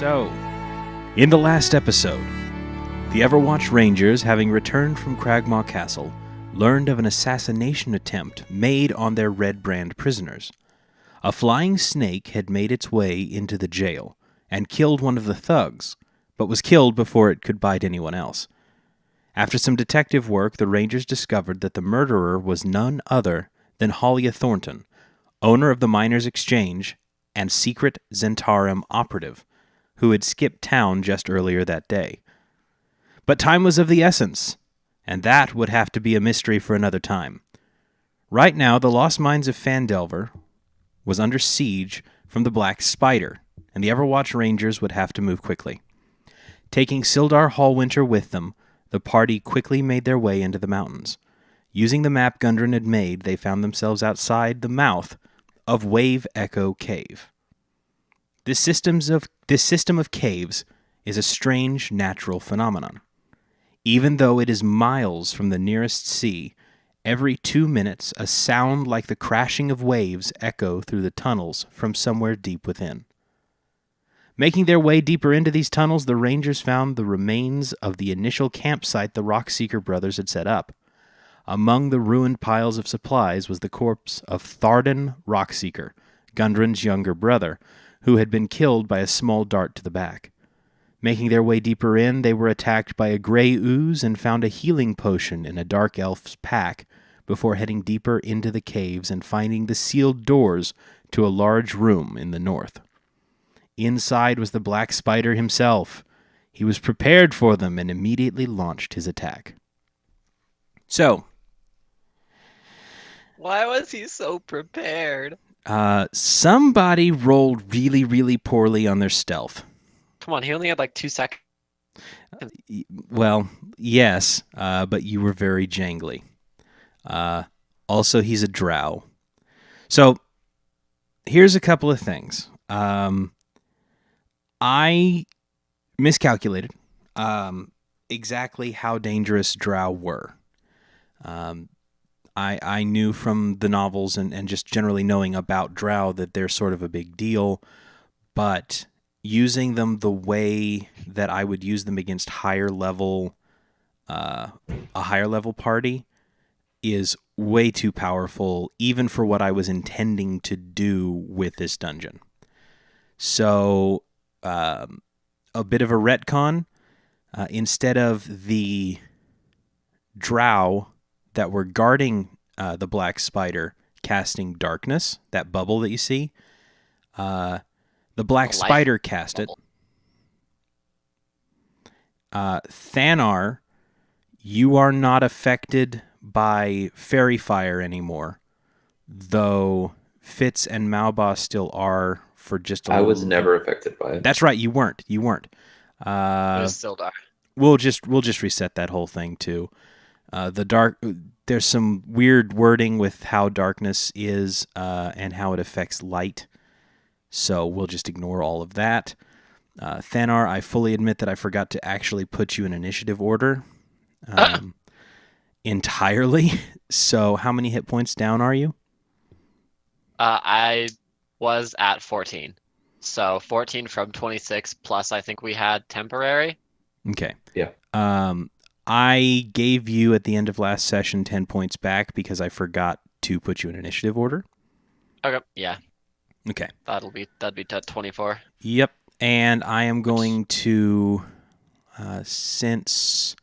So, in the last episode, the Everwatch Rangers, having returned from Cragmaw Castle, learned of an assassination attempt made on their Red Brand prisoners. A flying snake had made its way into the jail and killed one of the thugs, but was killed before it could bite anyone else. After some detective work, the Rangers discovered that the murderer was none other than Halia Thornton, owner of the Miners' Exchange and secret Zentarum operative, who had skipped town just earlier that day. But time was of the essence, and that would have to be a mystery for another time. Right now, the Lost Mines of Phandelver was under siege from the Black Spider, and the Everwatch Rangers would have to move quickly. Taking Sildar Hallwinter with them, the party quickly made their way into the mountains. Using the map Gundren had made, they found themselves outside the mouth of Wave Echo Cave. This system of caves is a strange natural phenomenon. Even though it is miles from the nearest sea, every 2 minutes a sound like the crashing of waves echo through the tunnels from somewhere deep within. Making their way deeper into these tunnels, the Rangers found the remains of the initial campsite the Rockseeker brothers had set up. Among the ruined piles of supplies was the corpse of Thardan Rockseeker, Gundren's younger brother, who had been killed by a small dart to the back. Making their way deeper in, they were attacked by a gray ooze and found a healing potion in a dark elf's pack before heading deeper into the caves and finding the sealed doors to a large room in the north. Inside was the Black Spider himself. He was prepared for them and immediately launched his attack. So, why was he so prepared? Somebody rolled really, really poorly on their stealth. Come on, he only had like 2 seconds. Well, yes, but you were very jangly. Also, he's a drow. So, here's a couple of things. I miscalculated exactly how dangerous drow were. I knew from the novels and just generally knowing about drow that they're sort of a big deal, but using them the way that I would use them against a higher level party is way too powerful, even for what I was intending to do with this dungeon. So, a bit of a retcon. Instead of the drow that were guarding the Black Spider casting darkness, that bubble that you see, the Black Spider cast it. Thanar, you are not affected by fairy fire anymore, though Fitz and Malbas still are for just a I little was never affected by it. That's right, you weren't. It was Sildar. We'll just reset that whole thing too. There's some weird wording with how darkness is and how it affects light. So we'll just ignore all of that. Thanar, I fully admit that I forgot to actually put you in initiative order entirely. So how many hit points down are you? I was at 14. So 14 from 26 plus I think we had temporary. Okay. Yeah. I gave you at the end of last session 10 points back because I forgot to put you in initiative order. Okay, yeah. Okay. That'd be 24. Yep. And I am going to since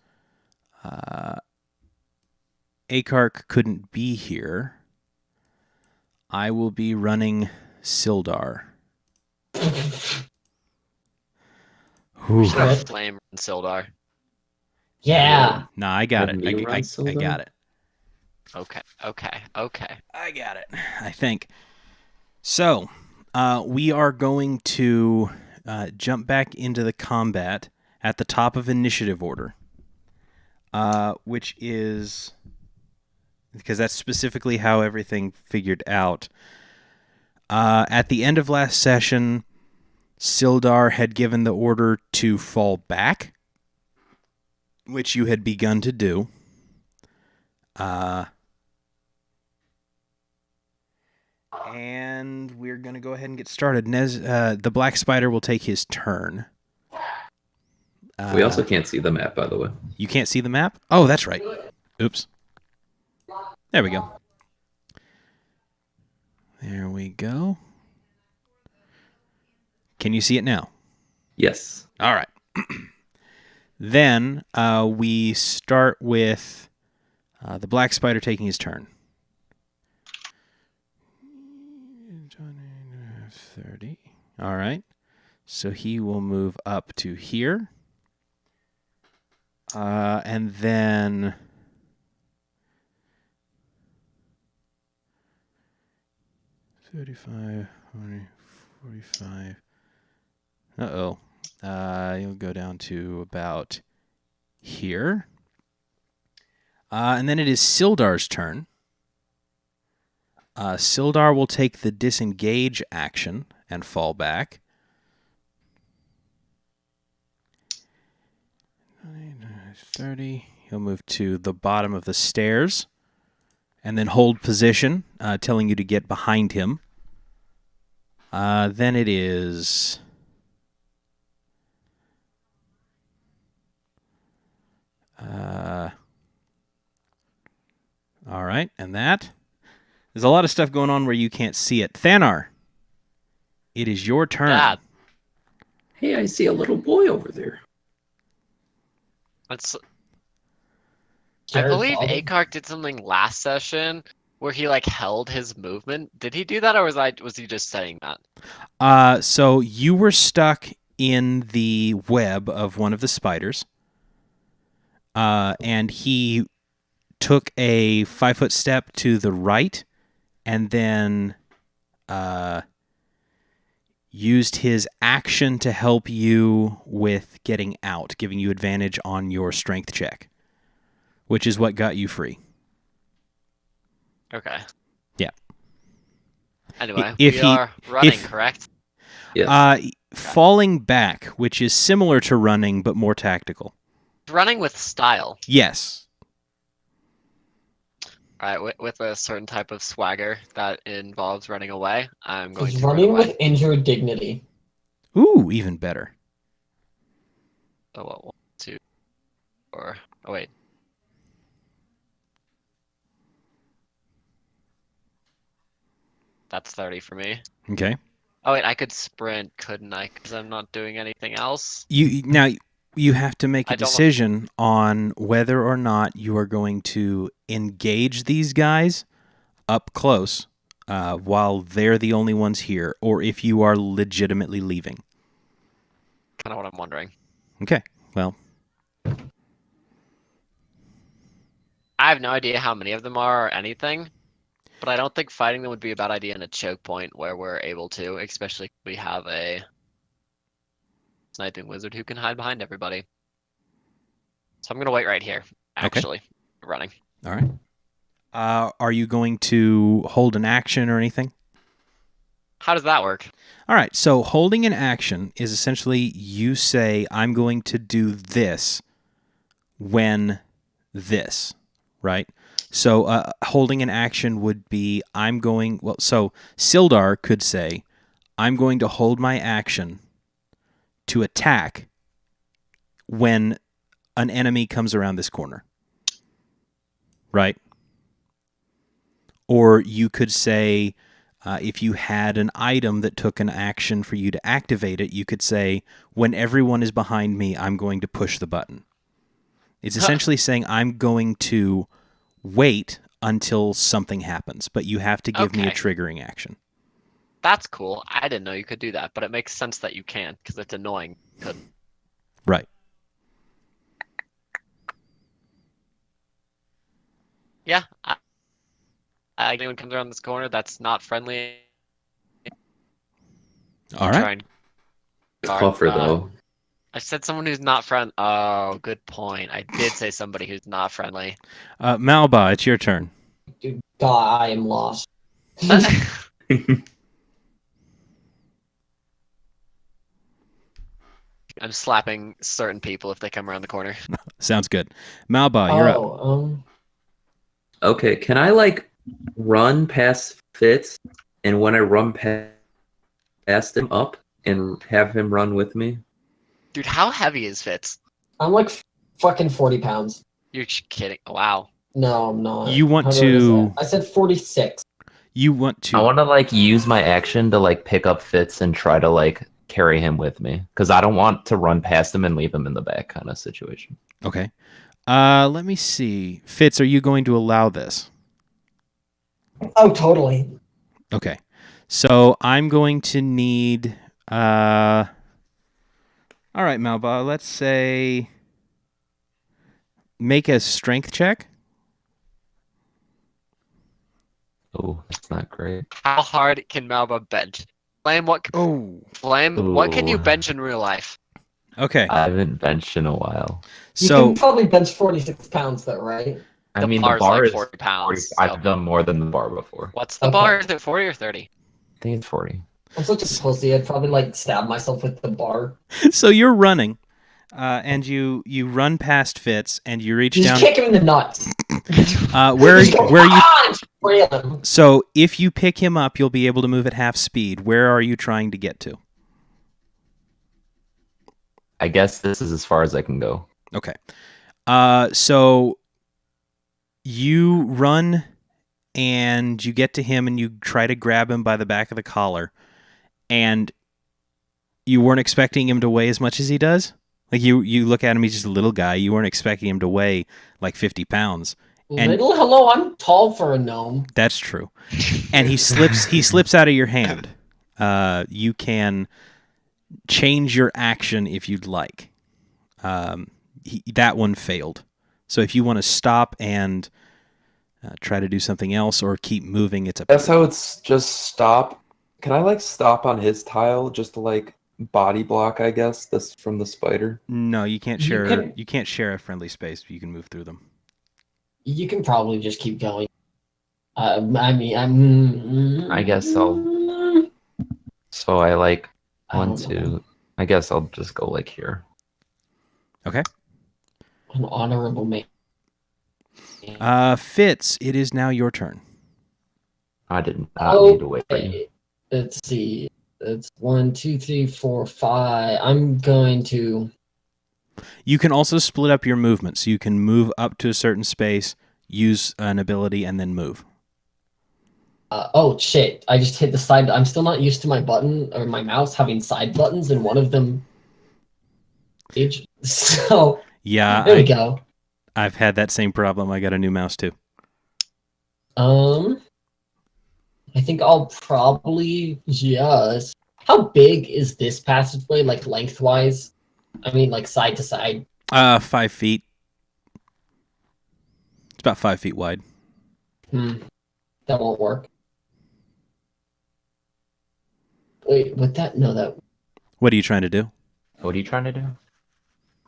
Akark couldn't be here, I will be running Sildar. We should have Flame and Sildar. Yeah. Nah, I got it. I got it. Okay. I got it, I think. So, we are going to jump back into the combat at the top of initiative order, which is, because that's specifically how everything figured out. At the end of last session, Sildar had given the order to fall back, which you had begun to do. And we're going to go ahead and get started. The black spider will take his turn. We also can't see the map, by the way. You can't see the map? Oh, that's right. Oops. There we go. There we go. Can you see it now? Yes. All right. Then we start with the black spider taking his turn. 30. All right. So he will move up to here. And then... $35, 45. Uh-oh. You'll go down to about here. And then it is Sildar's turn. Sildar will take the disengage action and fall back. 30. He'll move to the bottom of the stairs and then hold position, telling you to get behind him. Then it is... all right, and that... There's a lot of stuff going on where you can't see it. Thanar, it is your turn. Dad. Hey, I see a little boy over there. I Jared believe Father? Akark did something last session where he held his movement. Did he do that, or was he just saying that? So you were stuck in the web of one of the spiders, and he took a 5-foot step to the right, and then used his action to help you with getting out, giving you advantage on your strength check, which is what got you free. Okay. Yeah. Anyway, If we he- are running, if- correct? Yes. Falling back, which is similar to running but more tactical. Running with style. Yes. All right, with a certain type of swagger that involves running away. I'm going He's to run running away. with injured dignity. Ooh, even better. Oh, well, 1, 2, or oh wait. That's 30 for me. Okay. Oh wait, I could sprint, couldn't I? Because I'm not doing anything else. Now you have to make a I don't want- decision on whether or not you are going to engage these guys up close while they're the only ones here, or if you are legitimately leaving. Kind of what I'm wondering. Okay. Well, I have no idea how many of them are or anything, but I don't think fighting them would be a bad idea in a choke point where we're able to, especially if we have a sniping wizard who can hide behind everybody. So I'm gonna wait right here. Actually, running. all right. Are you going to hold an action or anything? How does that work? All right, so holding an action is essentially you say, I'm going to do this when this, right? So holding an action would be, so Sildar could say, I'm going to hold my action to attack when an enemy comes around this corner, right? Or you could say, if you had an item that took an action for you to activate it, you could say, when everyone is behind me, I'm going to push the button. It's essentially saying, I'm going to wait until something happens, but you have to give me a Okay. triggering action. That's cool. I didn't know you could do that, but it makes sense that you can, because it's annoying. Couldn't. Right. Yeah. Anyone comes around this corner that's not friendly. All try right. and It's guard, tougher, though. I said someone who's not friend. Oh, good point. I did say somebody who's not friendly. Malba, it's your turn. Dude, God, I am lost. I'm slapping certain people if they come around the corner. Sounds good. Malba, you're up. Okay, can I, run past Fitz and when I run past him up and have him run with me, Dude, how heavy is Fitz? I'm like fucking 40 pounds. You're kidding. Wow. No, I'm not. You want How do I say to- it? I said 46. You want I to... want to like use my action to like pick up Fitz and try to like carry him with me because I don't want to run past him and leave him in the back kind of situation. Okay. Let me see. Fitz, are you going to allow this? Oh, totally. Okay. So I'm going to need... All right, Malba, let's say... Make a strength check. Oh, that's not great. How hard can Malba bench? Flame, what can you Ooh. bench in real life? Okay. I haven't benched in a while. You So can probably bench 46 pounds, though, right? I The mean, bar's the bar like is 40 pounds, 40. so- I've done more than the bar before. What's the Okay. bar? Is it 40 or 30? I think it's 40. I'm such a pussy. I'd probably like stab myself with the bar. so you're running, and you run past Fitz, and you reach Just down. kick him in the nuts. Where Just go, you? "Ah!" Just rail him. So if you pick him up, you'll be able to move at half speed. Where are you trying to get to? I guess this is as far as I can go. Okay. So you run and you get to him and you try to grab him by the back of the collar, and you weren't expecting him to weigh as much as he does. Like you look at him, he's just a little guy. You weren't expecting him to weigh like 50 pounds. And- Little hello, I'm tall for a gnome. That's true. And he slips out of your hand. You can change your action if you'd like. That one failed. So if you want to stop and try to do something else or keep moving, it's up to that's you. how it's just stop. Can I like stop on his tile just to like body block? I guess this from the spider. No, you can't You share. can- You can't share a friendly space. You can move through them. You can probably just keep going. I mean, I guess I'll- So I like I want don't know. to. I guess I'll just go like here. Okay. An honorable man. Fitz, it is now your turn. I did not need to wait for you. Okay. Let's see. It's 1, 2, 3, 4, 5. I'm going to. You can also split up your movement, so you can move up to a certain space, use an ability, and then move. Oh shit! I just hit the side. I'm still not used to my button or my mouse having side buttons, and one of them. So Yeah, there we go. I've had that same problem. I got a new mouse too. I think I'll probably just. How big is this passageway, like lengthwise? I mean, like side to side. 5 feet. It's about 5 feet wide. That won't work. Wait, would that? No, that. What are you trying to do? What are you trying to do?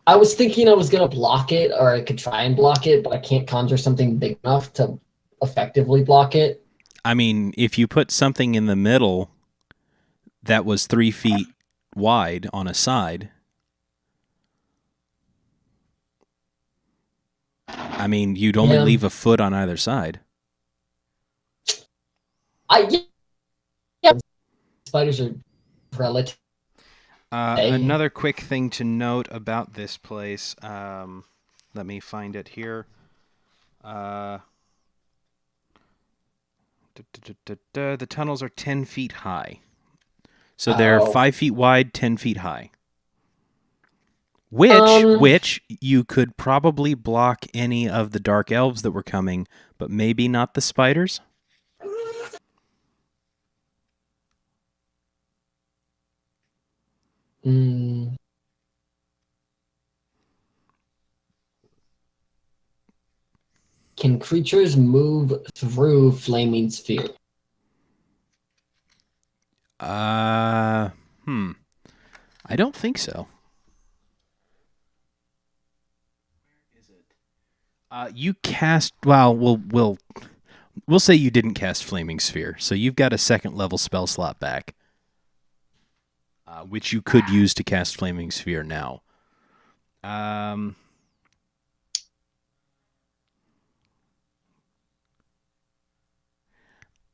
I was thinking I was gonna block it, or I could try and block it, but I can't conjure something big enough to effectively block it. I mean, if you put something in the middle that was 3 feet wide on a side, I mean, you'd only Yeah. leave a foot on either side. Yeah. Spiders are relative. Hey. Another quick thing to note about this place. Let me find it here. The tunnels are 10 feet high. So they're Oh. 5 feet wide, 10 feet high. Which you could probably block any of the dark elves that were coming, but maybe not the spiders. Can creatures move through flaming sphere? I don't think so. You cast. Well, we'll say you didn't cast Flaming Sphere, so you've got a second level spell slot back, which you could use to cast Flaming Sphere now.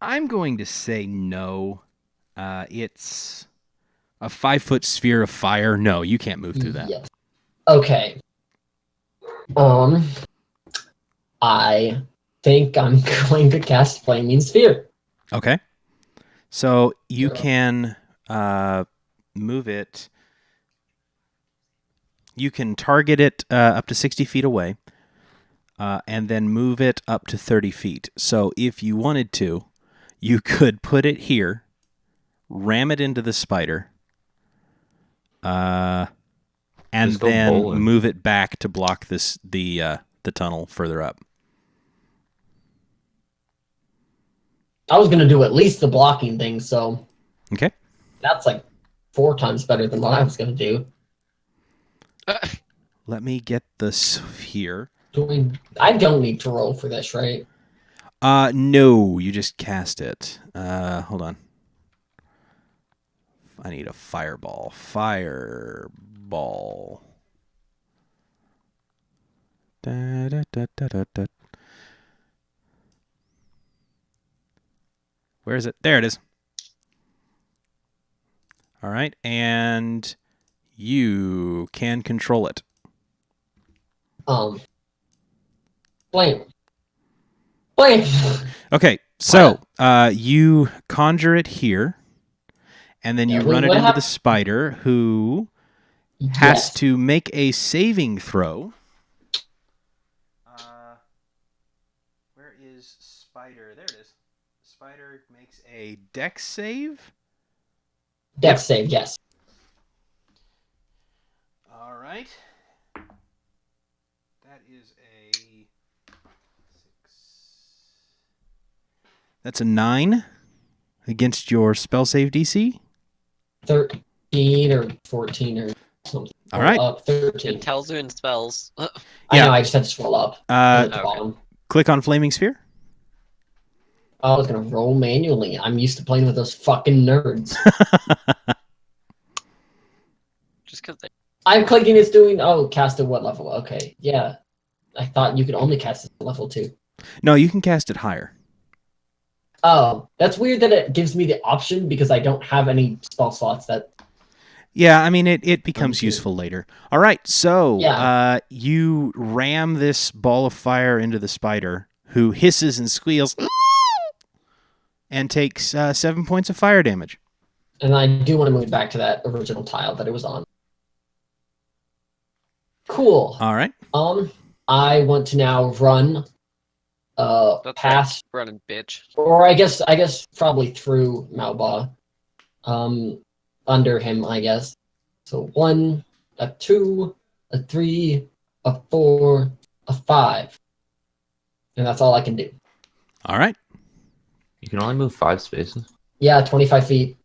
I'm going to say no. It's a 5-foot sphere of fire. No, you can't move through that. Yes. Okay. I think I'm going to cast Flaming Sphere. Okay. So you Yeah. can move it. You can target it up to 60 feet away, and then move it up to 30 feet. So if you wanted to, you could put it here, ram it into the spider, and Just go then bowling. move it back to block the tunnel further up. I was going to do at least the blocking thing, so Okay. that's like 4 times better than what I was going to do. Let me get this here. I don't need to roll for this, right? No, you just cast it. Hold on. I need a fireball. Fireball. Da, da, da, da, da, da. Where is it? There it is. All right, and you can control it. Flame. Okay, so you conjure it here, and then you Yeah, run it what into hap- the spider, who has Yes. to make a saving throw. Where is spider? There it is. Spider makes a dex save. Dex save, yes. All right. That is a 6. That's a 9 against your spell save DC. 13 or 14 or something. All right. Up 13. It tells you in spells. I Yeah. know, I just had to scroll up. Uh, At the Okay. bottom. click on Flaming Sphere. I was going to roll manually. I'm used to playing with those fucking nerds. Just because they. I'm clicking, it's doing. Oh, cast at what level? Okay, yeah. I thought you could only cast it at level 2. No, you can cast it higher. Oh, that's weird that it gives me the option because I don't have any spell slots that. Yeah, I mean, it becomes Okay. useful later. All right, so Yeah. you ram this ball of fire into the spider, who hisses and squeals and takes 7 points of fire damage. And I do want to move back to that original tile that it was on. Cool. All right. I want to now run That's past, running bitch. or I guess probably through Malba. Under him, I guess. So 1, a 2, a 3, a 4, a 5. And that's all I can do. All right. You can only move 5 spaces. Yeah, 25 feet.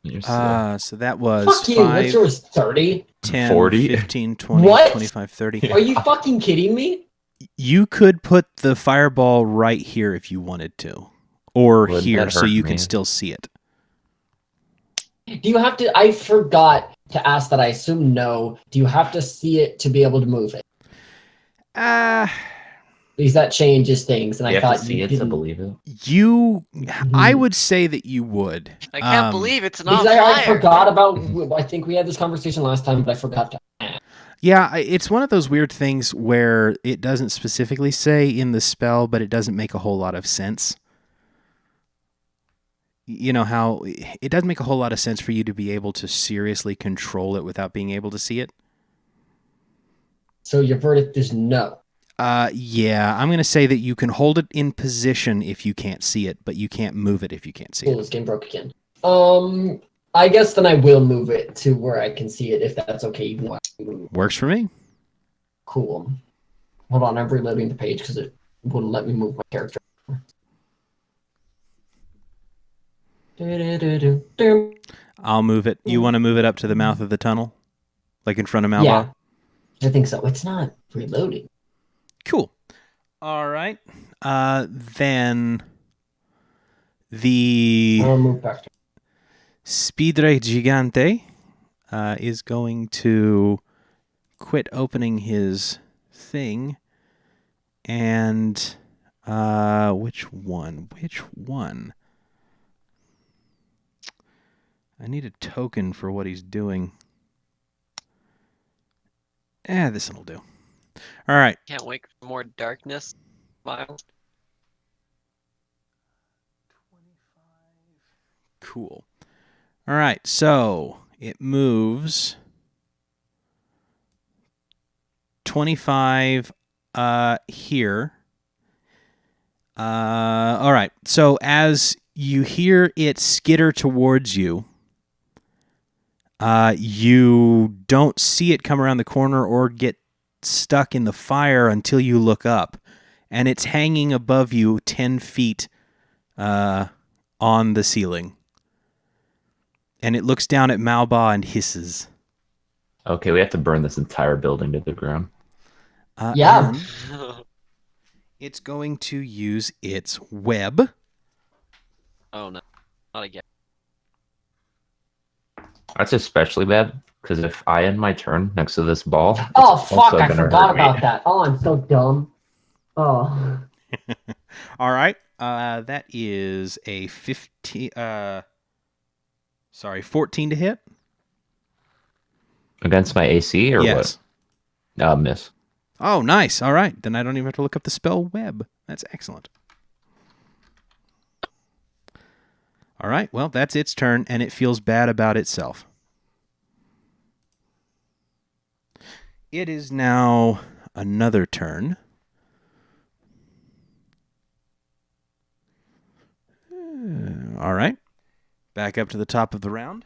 You're slow. So that was Fuck you, what's 5, yours, 30? 10, 40? 15, 20, What? 25, 30. Are you fucking kidding me? You could put the fireball right here if you wanted to. Or Wouldn't here, that so hurt you me? can still see it. Do you have to, I forgot to ask that, I assume no. Do you have to see it to be able to move it? Because that changes things, and You I have to thought see you it to didn't. believe it. I would say that you would. I can't Um, believe it's not Because I fire. forgot about, I think we had this conversation last time, but I forgot to ask. Yeah, it's one of those weird things where it doesn't specifically say in the spell, but it doesn't make a whole lot of sense. You know how it doesn't make a whole lot of sense for you to be able to seriously control it without being able to see it. So your verdict is no. Yeah, I'm going to say that you can hold it in position if you can't see it, but you can't move it if you can't see Cool, it. this game broke again. I guess then I will move it to where I can see it if that's okay. Even though I move. Works for me. Cool. Hold on, I'm reloading the page because it wouldn't let me move my character. I'll move it. You want to move it up to the mouth of the tunnel? Like in front of Malba? Yeah, I think so. It's not reloading. Cool. All right. Then the I'll move back. Spidre Gigante is going to quit opening his thing and Which one? Which one? I need a token for what he's doing. This one will do. All right. Can't wait for more darkness, Miles. Cool. All right, so it moves 25 here. All right, so as you hear it skitter towards you, you don't see it come around the corner or get stuck in the fire until you look up, and it's hanging above you 10 feet on the ceiling. And it looks down at Malba and hisses. Okay, we have to burn this entire building to the ground. Yeah. And it's going to use its web. Oh no, not again. That's especially bad, because if I end my turn next to this ball... Oh, it's fuck, also I gonna forgot hurt me. about that. Oh, I'm so dumb. Oh. All right. That is a 14 to hit. Against my AC, or Yes. what? Miss. Oh, nice. All right. Then I don't even have to look up the spell web. That's excellent. All right. Well, that's its turn, and it feels bad about itself. It is now another turn. All right. Back up to the top of the round.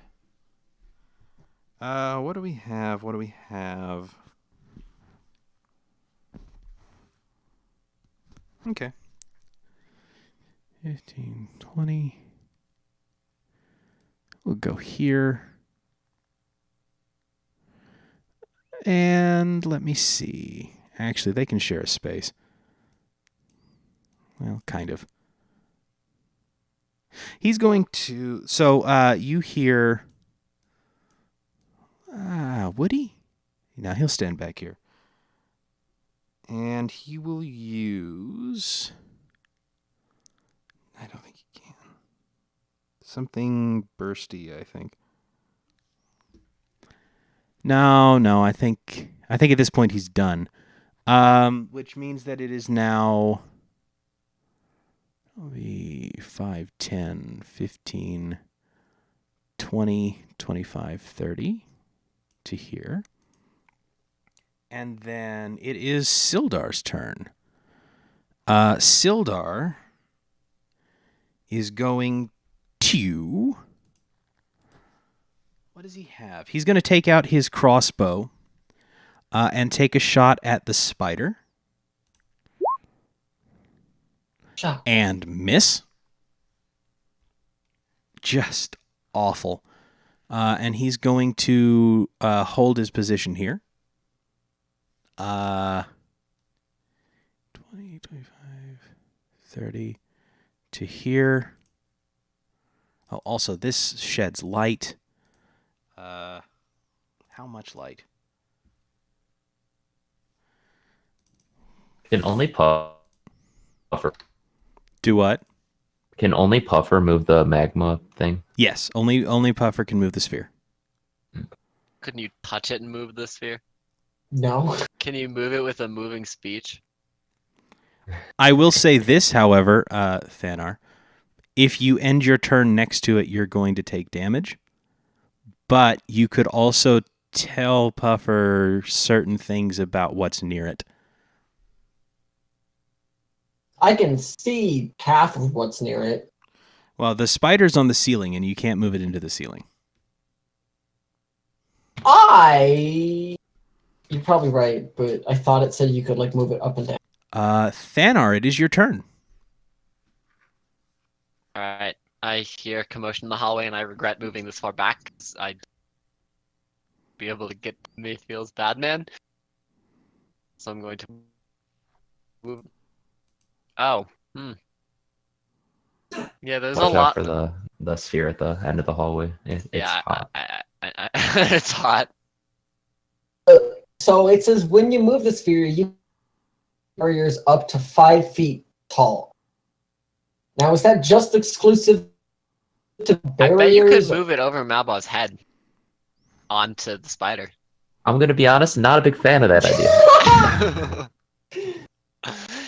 What do we have? What do we have? Okay. 15, 20. We'll go here. And let me see. Actually, they can share a space. Well, kind of. He's going to... So, you hear... Woody? Now, he'll stand back here. And he will use... I don't think he can. Something bursty, I think. No, I think at this point he's done. Which means that it is now... It'll be 5, 10, 15, 20, 25, 30 to here. And then it is Sildar's turn. Sildar is going to... What does he have? He's going to take out his crossbow and take a shot at the spider. Shot. And miss. Just awful. And he's going to hold his position here. 20, 25, 30 to here. Oh, also, this sheds light. How much light? Can only Puffer Do what? move the magma thing? Yes, only Puffer can move the sphere. Couldn't you touch it and move the sphere? No. Can you move it with a moving speech? I will say this, however, Thanar. If you end your turn next to it, you're going to take damage. But you could also tell Puffer certain things about what's near it. I can see half of what's near it. Well, the spider's on the ceiling, and you can't move it into the ceiling. You're probably right, but I thought it said you could like move it up and down. Thanar, it is your turn. Alright, I hear commotion in the hallway and I regret moving this far back. 'Cause I'd be able to get me feels bad, man. So I'm going to move. Oh, Yeah, there's Watch a out lot. for the sphere at the end of the hallway. It's Yeah, hot. it's hot. So it says when you move the sphere, you barriers up to 5 feet tall. Now, is that just exclusive to I barriers? bet you could move it over Malbaw's head onto the spider. I'm gonna be honest, not a big fan of that idea.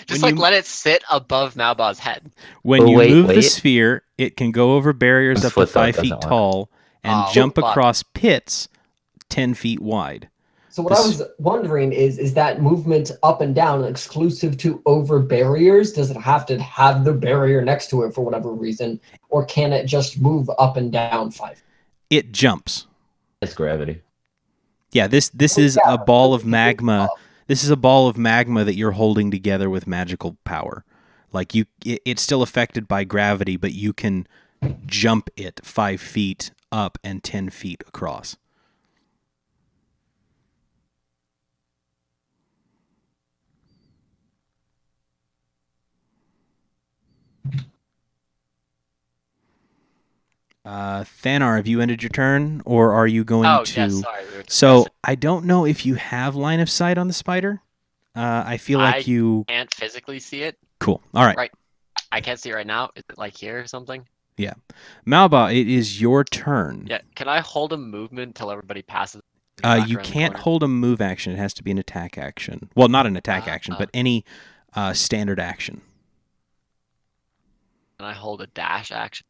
Just When you- let it sit above Malbaw's head. When Oh, you wait, move the wait. sphere, it can go over barriers This up to foot, though, 5 feet doesn't work. tall and Oh, jump fuck. across pits 10 feet wide. So what I was wondering is that movement up and down exclusive to over barriers? Does it have to have the barrier next to it for whatever reason? Or can it just move up and down 5? It jumps. It's gravity. Yeah, this Oh, is yeah, a ball of but- magma. This is a ball of magma that you're holding together with magical power. Like it's still affected by gravity, but you can jump it 5 feet up and 10 feet across. Thanar, have you ended your turn, or are you going Oh, to? yeah, sorry. We were So discussing. I don't know if you have line of sight on the spider. I feel like I you. can't physically see it. Cool. All right. Right. I can't see it right now. Is it like here or something? Malba, it is your turn. Yeah. Can I hold a movement until everybody passes? back You around the can't corner? hold a move action. It has to be an attack action. Well, not an attack action, Ah. but any standard action. Can I hold a dash action?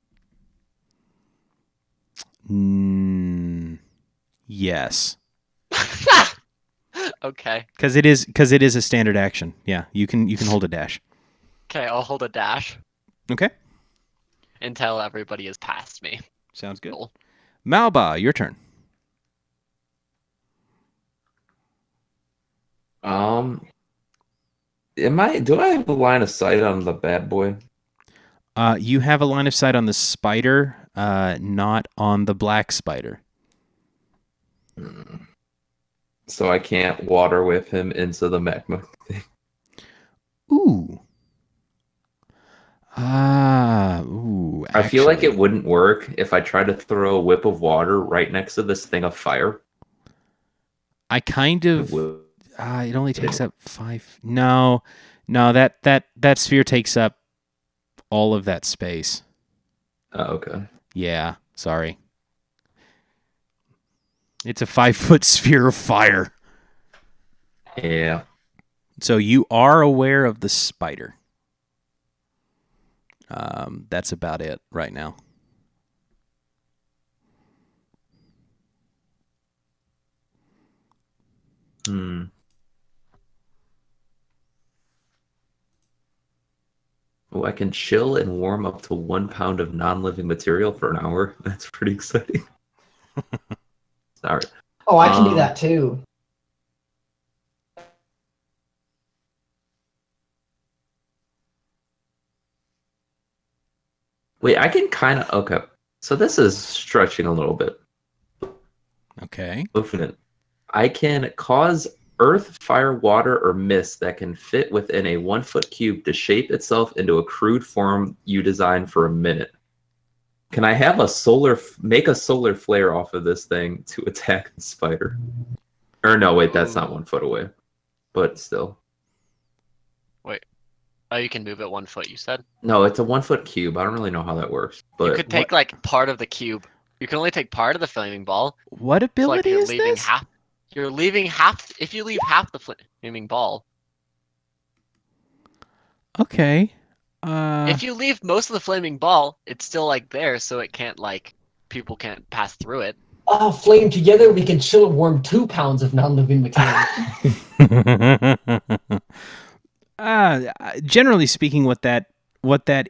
Yes, Okay. because it is a standard action. Yeah, you can hold a dash. Okay, I'll hold a dash Okay, until everybody is past me. sounds good. Cool. Malba, your turn. Do I have a line of sight on the bad boy? You have a line of sight on the spider, not on the black spider. So I can't water whip him into the magma. Ooh. Ooh. I feel like actually. it wouldn't work if I tried to throw a whip of water right next to this thing of fire. I kind of. It would- It only takes up 5. No, that sphere takes up all of that space. Oh, okay. Yeah, sorry. It's a 5-foot sphere of fire. Yeah. So you are aware of the spider. That's about it right now. Oh, I can chill and warm up to 1 pound of non-living material for an hour. That's pretty exciting. Sorry. Oh, I can do that too. Wait, I can kind of... Okay. So this is stretching a little bit. Okay. Infinite. I can cause earth, fire, water, or mist that can fit within a 1-foot cube to shape itself into a crude form you design for a minute. Can I have make a solar flare off of this thing to attack the spider? Or no, wait, that's not 1 foot away. But still. Oh, you can move it 1 foot, you said? No, it's a 1-foot cube. I don't really know how that works. But You could take like part of the cube. You can only take part of the flaming ball. What So, like ability you're is leaving this? half. You're leaving half. If you leave half the flaming ball, Okay. if you leave most of the flaming ball, it's still like there, so it can't people can't pass through it. Oh, flame together, we can chill and warm 2 pounds of non-living material. Generally speaking, what that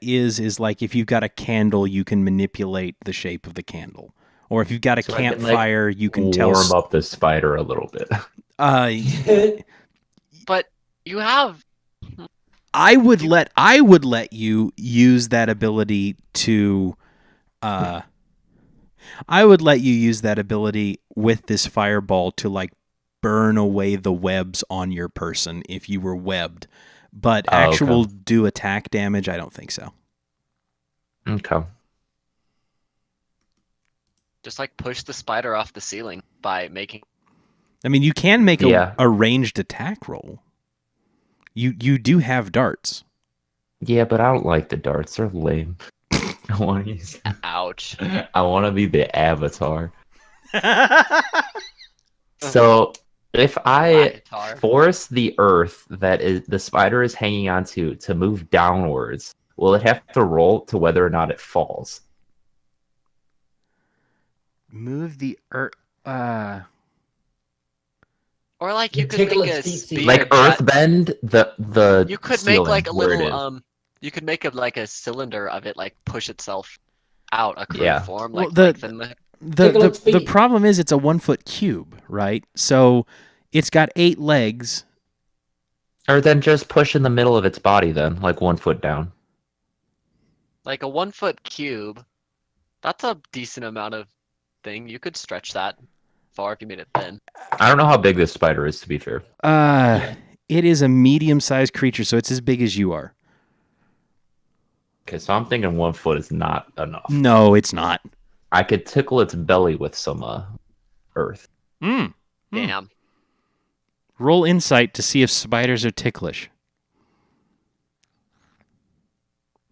is like if you've got a candle, you can manipulate the shape of the candle, or if you've got a So I can, campfire, you can tell. Warm up the spider a little bit. But you have. I would let you use that ability to. I would let you use that ability with this fireball to like burn away the webs on your person if you were webbed. But actual do attack damage, I don't think so. Okay. Just like push the spider off the ceiling by making. I mean, you can make Yeah. a ranged attack roll. You do have darts. Yeah, but I don't like the darts. They're lame. I want to use. Ouch. I want to be the avatar. So if I Avatar. force the earth that is the spider is hanging onto to move downwards, will it have to roll to whether or not it falls? Move the earth. Or like You you could tickle make a its feet, spear Like that- earthbend the You could make like a ceiling where it little is. you could make like a cylinder of it, like push itself out a crude Yeah. form, Well, like the- lengthen the Tickle its The feet. problem is it's a 1 foot cube, right? So it's got 8 legs. Or then just push in the middle of its body then, like 1 foot down. like a 1 foot cube. That's a decent amount of thing. You could stretch that far if you made it thin. I don't know how big this spider is, to be fair. It is a medium-sized creature, so it's as big as you are. Okay, so I'm thinking 1 foot is not enough. No, it's not. I could tickle its belly with some earth. Hmm. Damn. Roll insight to see if spiders are ticklish.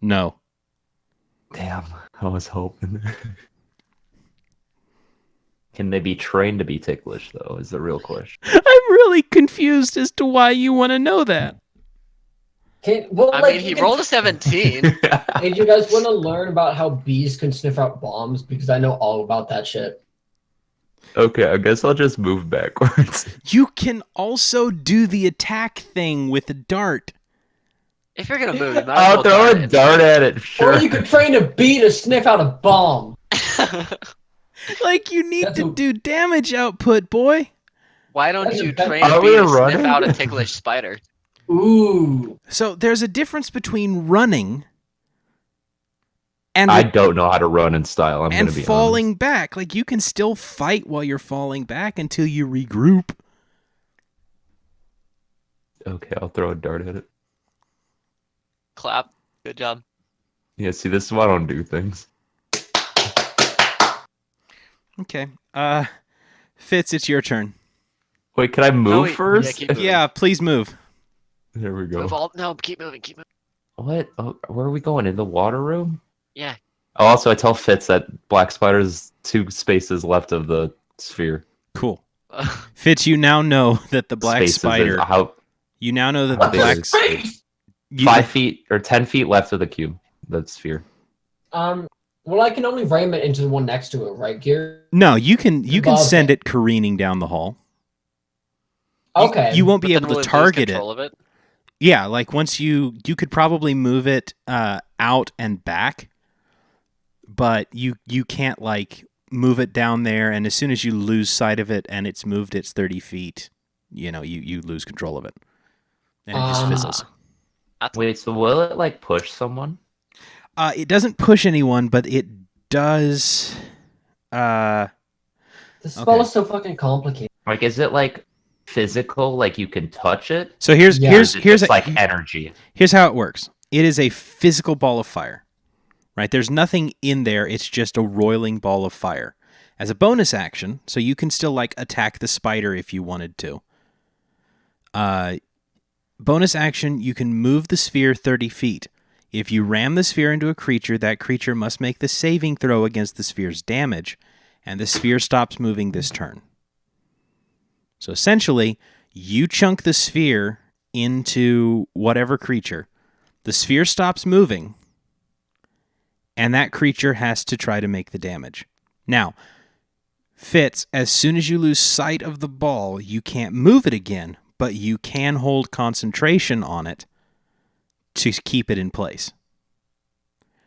No. Damn, I was hoping. Can they be trained to be ticklish, though, is the real question. I'm really confused as to why you want to know that. Well, I like, mean, you he can- rolled a 17. Hey, do you guys want to learn about how bees can sniff out bombs? Because I know all about that shit. Okay, I guess I'll just move backwards. You can also do the attack thing with a dart. If you're gonna move, you might as I'll well throw dart a it. dart at it, sure. Or you could train a bee to sniff out a bomb. Like, you need That's to a- do damage output, boy. Why don't That's a you bad- train Are a we bee to running? sniff out a ticklish spider? Ooh. So there's a difference between running and I don't know how to run in style, I'm and going to be falling back. Like, you can still fight while you're falling back until you regroup. honest. Okay, I'll throw a dart at it. Clap. Good job. Yeah, see, this is why I don't do things. Okay. Fitz, it's your turn. Wait, can I move wait, yeah, first? keep moving. Yeah, please move. There we go. Move all. No, keep moving. Keep moving. What? Oh, where are we going? In the water room? Yeah. Oh, also, I tell Fitz that Black Spider's 2 spaces left of the sphere. Cool. Fitz, you now know that the black Spaces is spider. how You now know that the How big black. is it? you- 5 feet or 10 feet left of the cube, the sphere. Well, I can only ram it into the one next to it, right, Gear? No, you can Above send it. it careening down the hall. Okay. You won't But be then able will to it lose target it. control of it. Yeah, like once you could probably move it out and back, but you can't like move it down there. And as soon as you lose sight of it and it's moved its 30 feet, you lose control of it, and it just fizzles. That's Wait, so will it like push someone? It doesn't push anyone, but it does. The spell okay. is so fucking complicated. Like, is it like physical? Like you can touch it? So here's Yeah. Or is it here's just like energy. Here's how it works. It is a physical ball of fire, right? There's nothing in there. It's just a roiling ball of fire. As a bonus action, so you can still like attack the spider if you wanted to. Bonus action, you can move the sphere 30 feet. If you ram the sphere into a creature, that creature must make the saving throw against the sphere's damage, and the sphere stops moving this turn. So essentially, you chunk the sphere into whatever creature. The sphere stops moving, and that creature has to try to make the damage. Now, Fitz, as soon as you lose sight of the ball, you can't move it again, but you can hold concentration on it to keep it in place.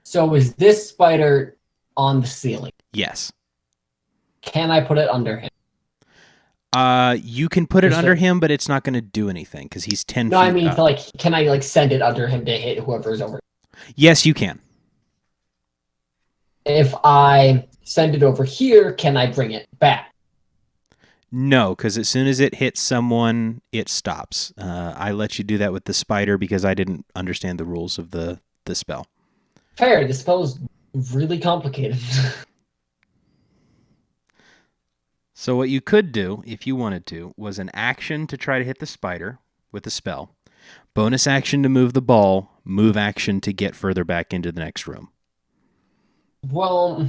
So is this spider on the ceiling? Yes. Can I put it under him? You can put it Is under it- him, but it's not going to do anything because he's 10 No, feet I mean, up. like, can I like send it under him to hit whoever's over? Yes, you can. If I send it over here, can I bring it back? No, because as soon as it hits someone, it stops. I let you do that with the spider because I didn't understand the rules of the spell. Fair. The spell is really complicated. So what you could do, if you wanted to, was an action to try to hit the spider with the spell, bonus action to move the ball, move action to get further back into the next room? Well,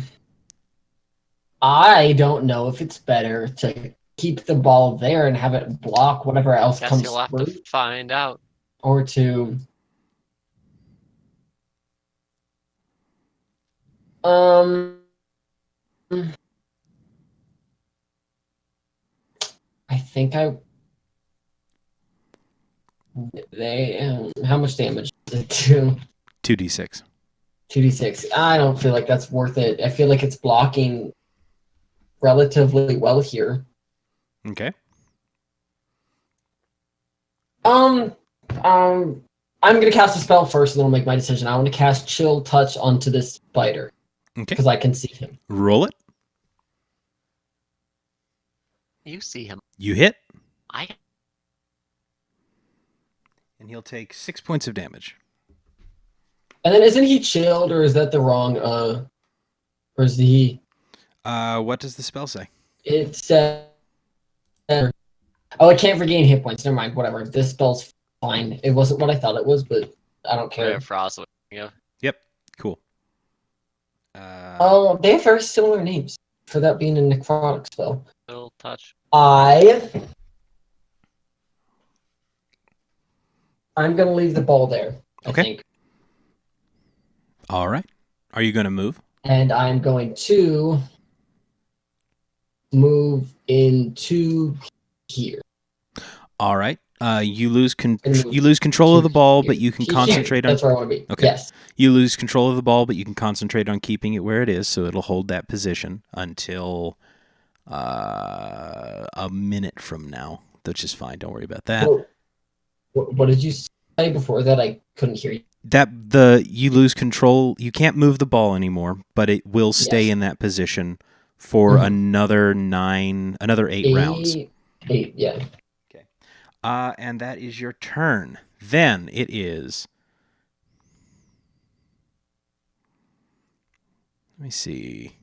I don't know if it's better to keep the ball there and have it block whatever else Guess comes you'll have through, to find out. or to I think how much damage does it do? 2d6. 2d6. I don't feel like that's worth it. I feel like it's blocking relatively well here. Okay. I'm gonna cast a spell first, and then I'll make my decision. I want to cast Chill Touch onto this spider Okay. because I can see him. Roll it. You see him. You hit, I and he'll take 6 points of damage. And then isn't he chilled, or is that the wrong? Or is he? What does the spell say? It says. Oh, I can't regain hit points. Never mind. Whatever. This spell's fine. It wasn't what I thought it was, but I don't care. Rare Frost. Yeah. Yep. Cool. Oh, they have very similar names for that being a necrotic spell. Little touch. I'm gonna leave the ball there. Okay. I think. All right. Are you going to move? And I'm going to move into here. All right. You lose control of the ball, but you can Here. concentrate on. That's where I want to be. Okay. Yes. You lose control of the ball, but you can concentrate on keeping it where it is, so it'll hold that position until a minute from now, which is fine. Don't worry about that. Oh, what did you say before that? I couldn't hear you. You lose control. You can't move the ball anymore, but it will stay Yes. in that position for another 8 rounds. 8, yeah. Okay. And that is your turn. Then it is. Let me see.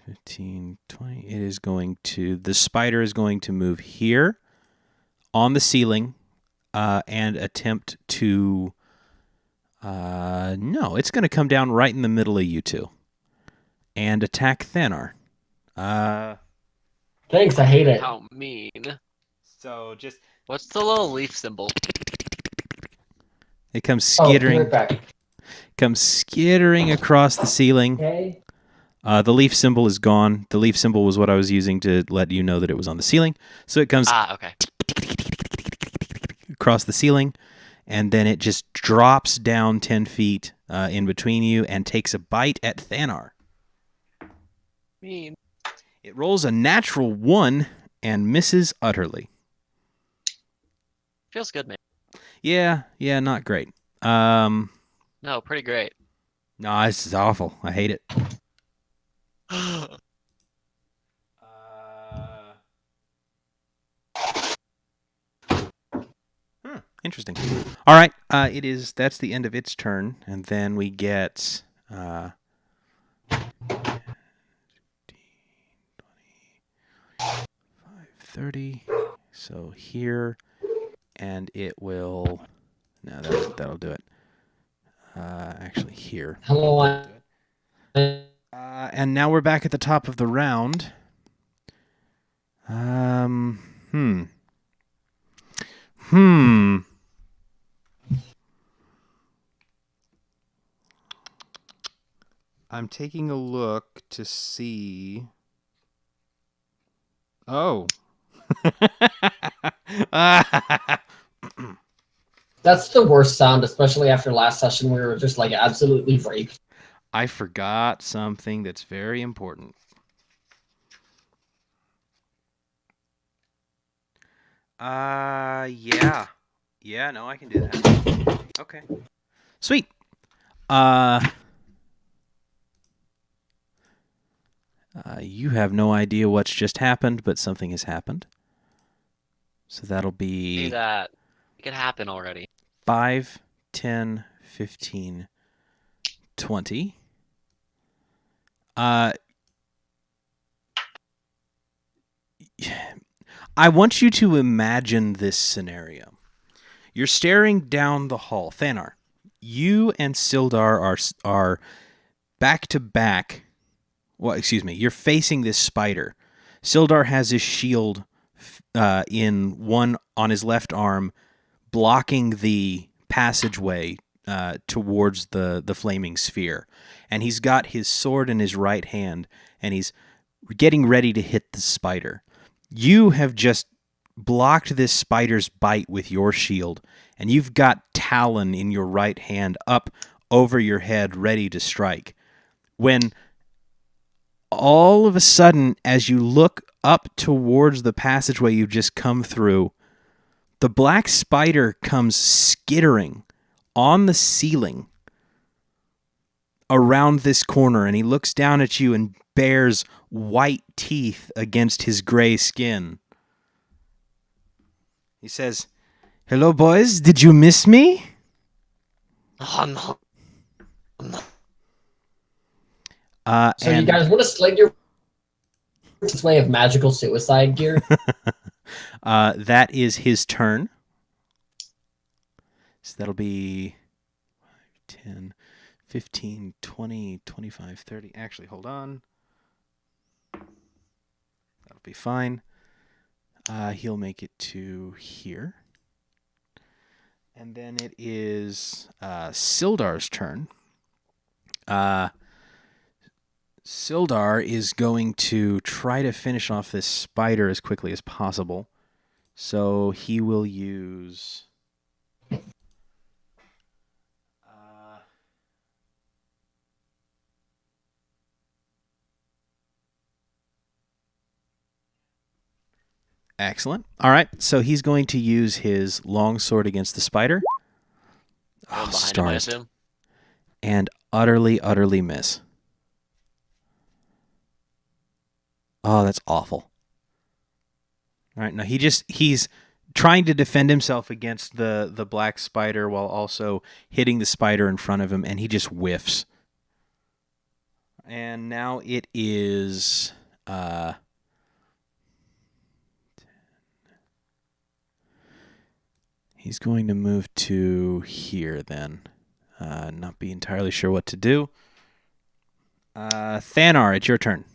15, 20. It is going to. The spider is going to move here on the ceiling and attempt to. No, it's going to come down right in the middle of you two and attack Thanar. Thanks, I hate it. How mean. So just. What's the little leaf symbol? It comes Oh, skittering. be right back. Comes skittering across the ceiling. Okay. The leaf symbol is gone. The leaf symbol was what I was using to let you know that it was on the ceiling. So it comes Okay. across the ceiling, and then it just drops down 10 feet in between you and takes a bite at Thanar. Mean. It rolls a natural 1 and misses utterly. Feels good, man. Yeah, not great. No, pretty great. No, this is awful. I hate it. Interesting. All right, that's the end of its turn, and then we get 15, 20, 30. So here, and it will. No, that'll do it. Actually, here. Hello. And now we're back at the top of the round. I'm taking a look to see. Oh. That's the worst sound, especially after last session we were just like absolutely raped. I forgot something that's very important. Yeah. Yeah, no, I can do that. Okay. Sweet. You have no idea what's just happened, but something has happened. So that'll be See that. It could happen already. 5, 10, 15, 20. I want you to imagine this scenario. You're staring down the hall. Thanar, you and Sildar are back to back. Well, excuse me. You're facing this spider. Sildar has his shield in one on his left arm, blocking the passageway towards the flaming sphere. And he's got his sword in his right hand, and he's getting ready to hit the spider. You have just blocked this spider's bite with your shield, and you've got Talon in your right hand up over your head ready to strike. When all of a sudden, as you look up towards the passageway you've just come through, the black spider comes skittering on the ceiling around this corner, and he looks down at you and bares white teeth against his gray skin. He says, "Hello, boys. Did you miss me?" Oh, no. So you guys want to sling your display of magical suicide gear? That is his turn. So that'll be 10, 15, 20, 25, 30. Actually, hold on. That'll be fine. He'll make it to here. And then it is Sildar's turn. Sildar is going to try to finish off this spider as quickly as possible. So he will use... Excellent. All right, so he's going to use his longsword against the spider. I'm Oh, behind him, I stars. assume. And utterly miss. Oh, that's awful. All right, now he's trying to defend himself against the black spider while also hitting the spider in front of him, and he just whiffs. And now it is he's going to move to here then. Not be entirely sure what to do. Thanar, it's your turn.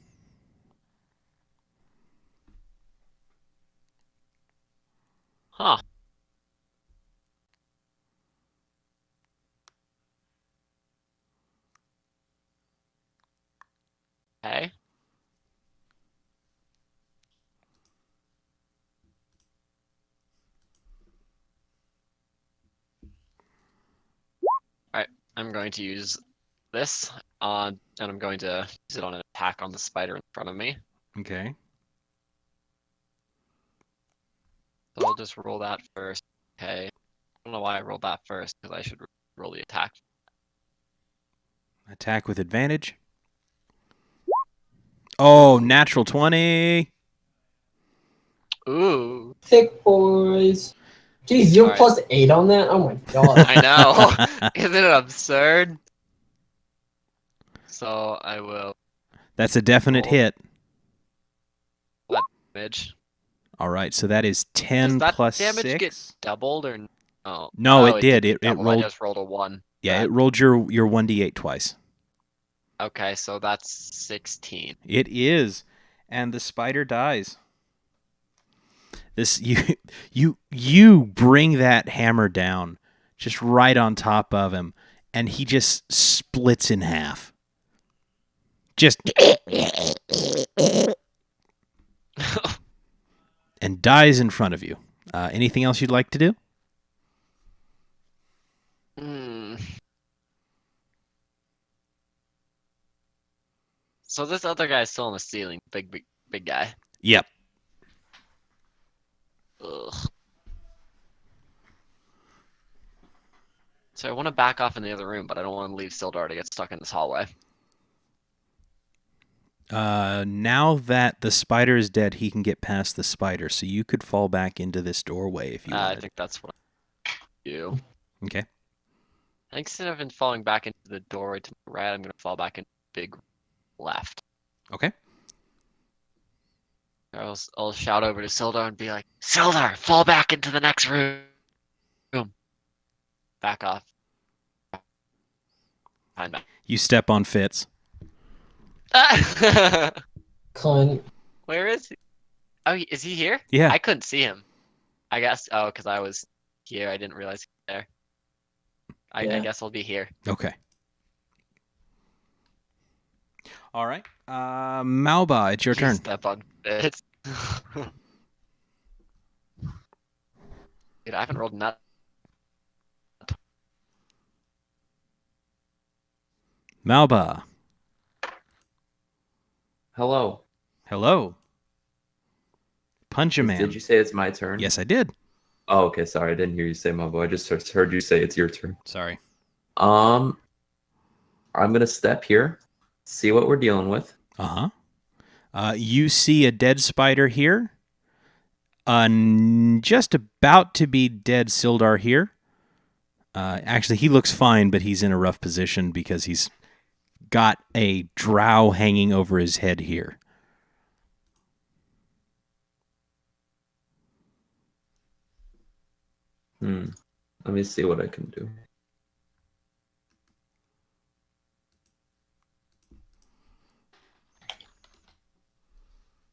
Huh. Okay. Alright, I'm going to use this and I'm going to use it on an attack on the spider in front of me. Okay. So I'll just roll that first. Okay. I don't know why I rolled that first, because I should roll the attack. Attack with advantage. Oh, natural 20. Ooh. Thick boys. Jeez, you're Alright. +8 on that? Oh my god. I know. Isn't it absurd? So I will That's a definite hit. damage. All right, so that is 10 Does that plus damage 6. get doubled or oh? No, Oh, it did. didn't It double. rolled. I just rolled a 1. Yeah, it rolled your 1d8 twice. Okay, so that's 16. It is, and the spider dies. This you bring that hammer down, just right on top of him, and he just splits in half. Just and dies in front of you. Anything else you'd like to do? Hmm. So this other guy's still on the ceiling, big guy. Yep. Ugh. So I want to back off in the other room, but I don't want to leave Sildar to get stuck in this hallway. Now that the spider is dead, he can get past the spider, so you could fall back into this doorway if you I wanted. think that's what I do. Okay. I think instead of falling back into the doorway to my right, I'm going to fall back into big left. Okay. I'll shout over to Sildar and be like, Sildar, fall back into the next room. Boom. Back off. Behind back. You step on Fitz. Ah! Clint, Where is he? Oh, is he here? Yeah. I couldn't see him. I guess. Oh, because I was here. I didn't realize he was there. I Yeah. guess I'll be here. Okay. All right. Malba, it's your turn. Step on Fitz. Dude, I haven't rolled that. Malba. Hello. Hello. Punch a man. Did you say it's my turn? Yes, I did. Oh, okay. Sorry, I didn't hear you say my voice. I just heard you say it's your turn. Sorry. I'm gonna step here, see what we're dealing with. You see a dead spider here. Just about to be dead Sildar here. Actually, he looks fine, but he's in a rough position because he's got a drow hanging over his head here. Let me see what I can do.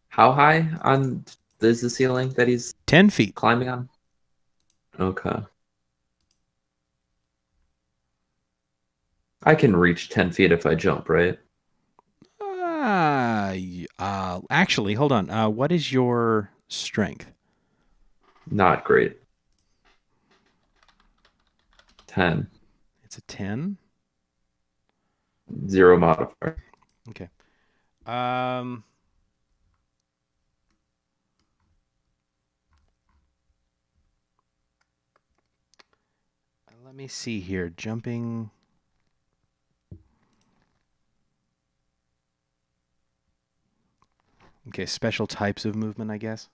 How high on is the ceiling that he's 10 feet. climbing on? Okay. I can reach 10 feet if I jump, right? Actually, hold on. What is your strength? Not great. 10. It's a 10. 0 modifier. Okay. Let me see here. Jumping. Okay, special types of movement, I guess.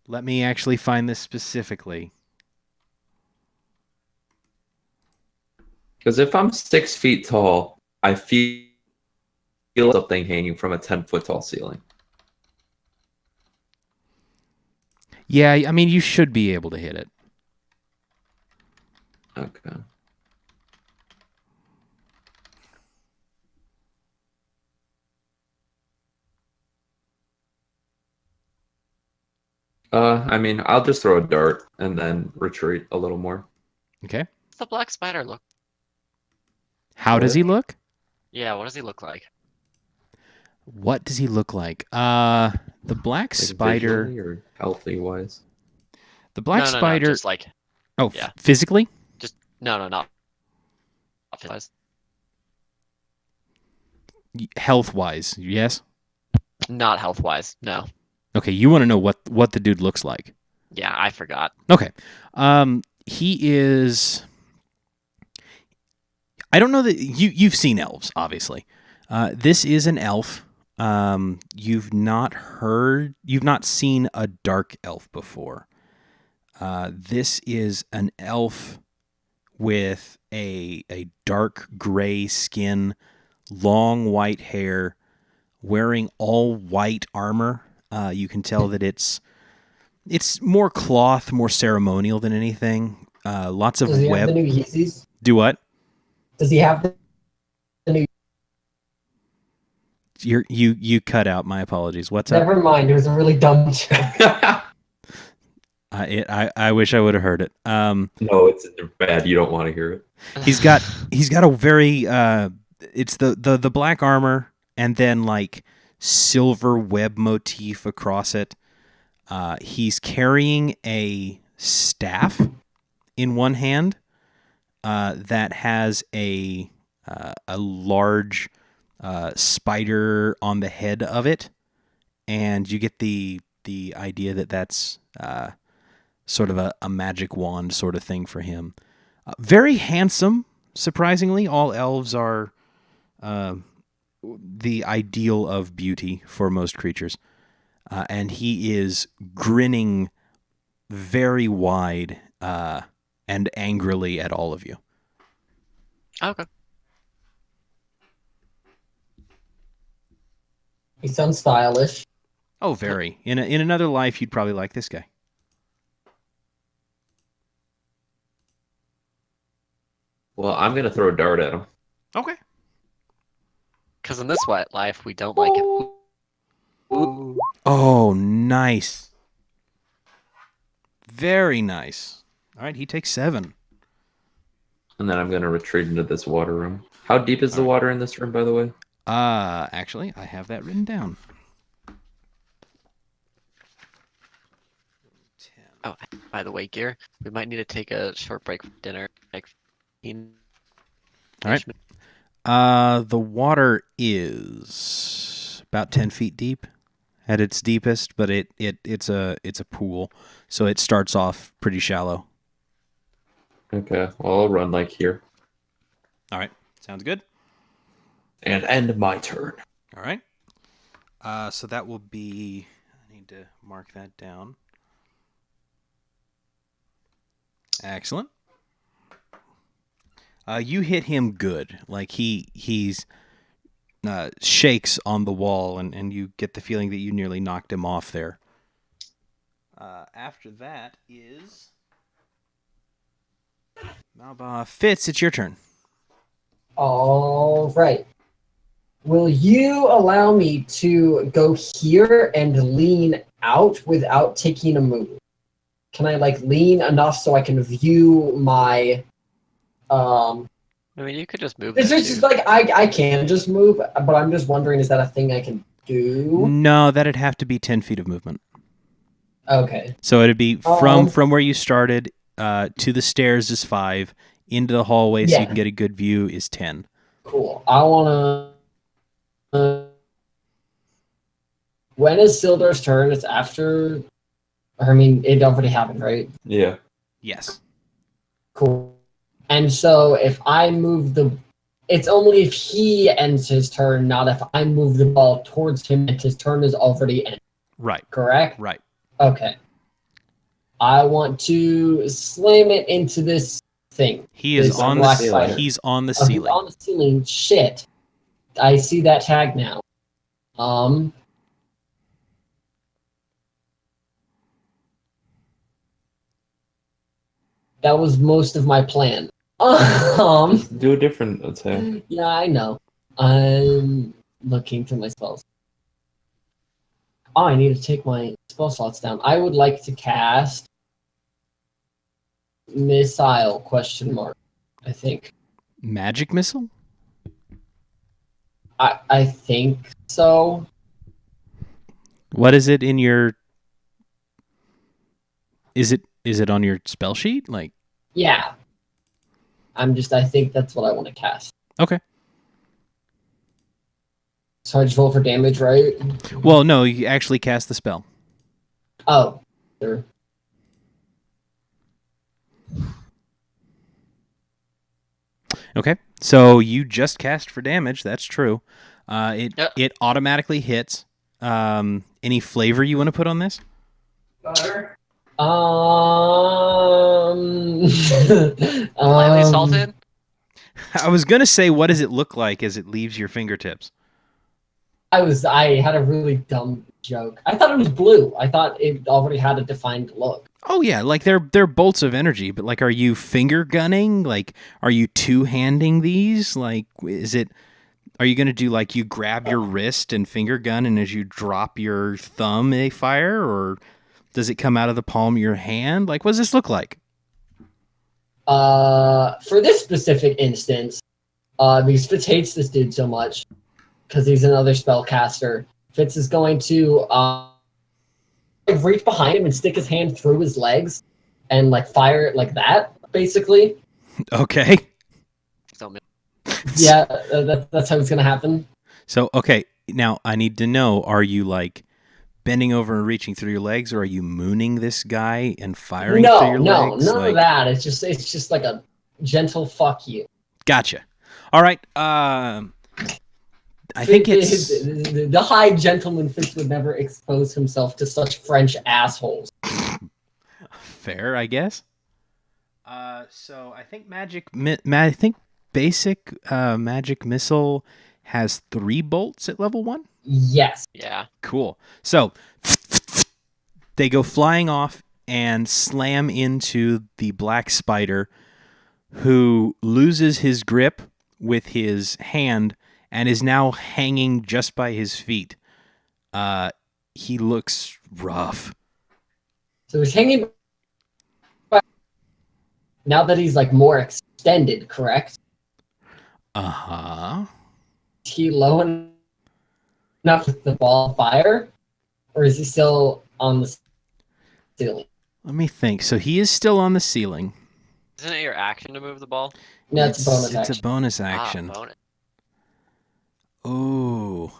Let me actually find this specifically. Because if I'm 6 feet tall, I feel something hanging from a 10-foot tall ceiling. Yeah, I mean, you should be able to hit it. Okay. I mean, I'll just throw a dart and then retreat a little more. Okay. What's the black spider look? How does he look? Yeah, what does he look like? What does he look like? The black Like spider. visually or healthy wise. The black No, spider. just like Oh, yeah. Physically? no, not physically. Health-wise, yes? Not health wise. No. Okay, you want to know what the dude looks like. Yeah, I forgot. Okay. He is... I don't know that... You've seen elves, obviously. This is an elf. You've not seen a dark elf before. This is an elf with a dark gray skin, long white hair, wearing all white armor. You can tell that it's more cloth, more ceremonial than anything. Lots of does he have web. the new Yeezys? Do what? Does he have the new? You cut out. My apologies. What's up? Never mind. It was a really dumb joke. I wish I would have heard it. No, it's bad. You don't want to hear it. He's got a very it's the black armor and then like silver web motif across it. He's carrying a staff in one hand that has a large spider on the head of it, and you get the idea that that's sort of a magic wand sort of thing for him. Very handsome, surprisingly. All elves are the ideal of beauty for most creatures. And he is grinning very wide and angrily at all of you. Okay. He sounds stylish. Oh, very. In another life, you'd probably like this guy. Well, I'm gonna throw a dart at him. Okay. Because in this wet life, we don't like it. Ooh. Oh, nice. Very nice. All right, he takes 7. And then I'm gonna retreat into this water room. How deep is the water in this room, by the way? Actually, I have that written down. 10. Oh, by the way, Gear, we might need to take a short break for dinner. Like, 15 All right. The water is about 10 feet deep at its deepest, but it's a pool, so it starts off pretty shallow. Okay, well, I'll run like here. All right, sounds good. And end my turn. All right. So that will be. I need to mark that down. Excellent. You hit him good. Like he's shakes on the wall, and you get the feeling that you nearly knocked him off there. After that is Fitz. It's your turn. All right. Will you allow me to go here and lean out without taking a move? Can I lean enough so I can view my I mean, you could just move. It's just I can just move, but I'm just wondering, is that a thing I can do? No, that'd have to be 10 feet of movement. Okay. So it'd be from where you started to the stairs is 5, into the hallway so you can get a good view is 10. Cool. I want to... when is Sildar's turn? It's after... I mean, it already happened, right? Yeah. Yes. Cool. And so if I move the... It's only if he ends his turn, not if I move the ball towards him and his turn is already ended. Right. Correct? Right. Okay. I want to slam it into this thing. He is on the ceiling. He's on the ceiling. He's on the ceiling. Shit. I see that tag now. That was most of my plan. Just do a different attack. Yeah, I know. I'm looking through my spells. Oh, I need to take my spell slots down. I would like to cast Missile, ? I think. Magic missile? I think so. What is it in your... Is it on your spell sheet? Yeah. I think that's what I want to cast. Okay. So I just roll for damage, right? Well, no, you actually cast the spell. Oh, sure. Okay, so you just cast for damage. That's true. It automatically hits. Any flavor you want to put on this? Butter. Lightly salted? I was gonna say, what does it look like as it leaves your fingertips? I had a really dumb joke. I thought it was blue. I thought it already had a defined look. Oh yeah, they're bolts of energy, but are you finger gunning? Are you two-handing these? Are you gonna do you grab your wrist and finger gun, and as you drop your thumb they fire, or does it come out of the palm of your hand? What does this look like? For this specific instance, because Fitz hates this dude so much, because he's another spellcaster, Fitz is going to reach behind him and stick his hand through his legs and fire it like that, basically. Okay. Yeah, that's how it's gonna happen. So okay, now I need to know: are you bending over and reaching through your legs, or are you mooning this guy and firing through your legs? No, none of that. It's just like a gentle fuck you. Gotcha. All right. I think it's the high gentleman Fitz would never expose himself to such French assholes. Fair, I guess. So I think basic magic missile has 3 bolts at level 1. Yes. Yeah. Cool. So they go flying off and slam into the black spider, who loses his grip with his hand and is now hanging just by his feet. He looks rough. So he's hanging. Now that he's like more extended, correct? Uh-huh. Is he low enough with the ball of fire, or is he still on the ceiling? Let me think. So he is still on the ceiling. Isn't it your action to move the ball? No, it's a bonus It's action. a bonus action. Bonus. Ooh.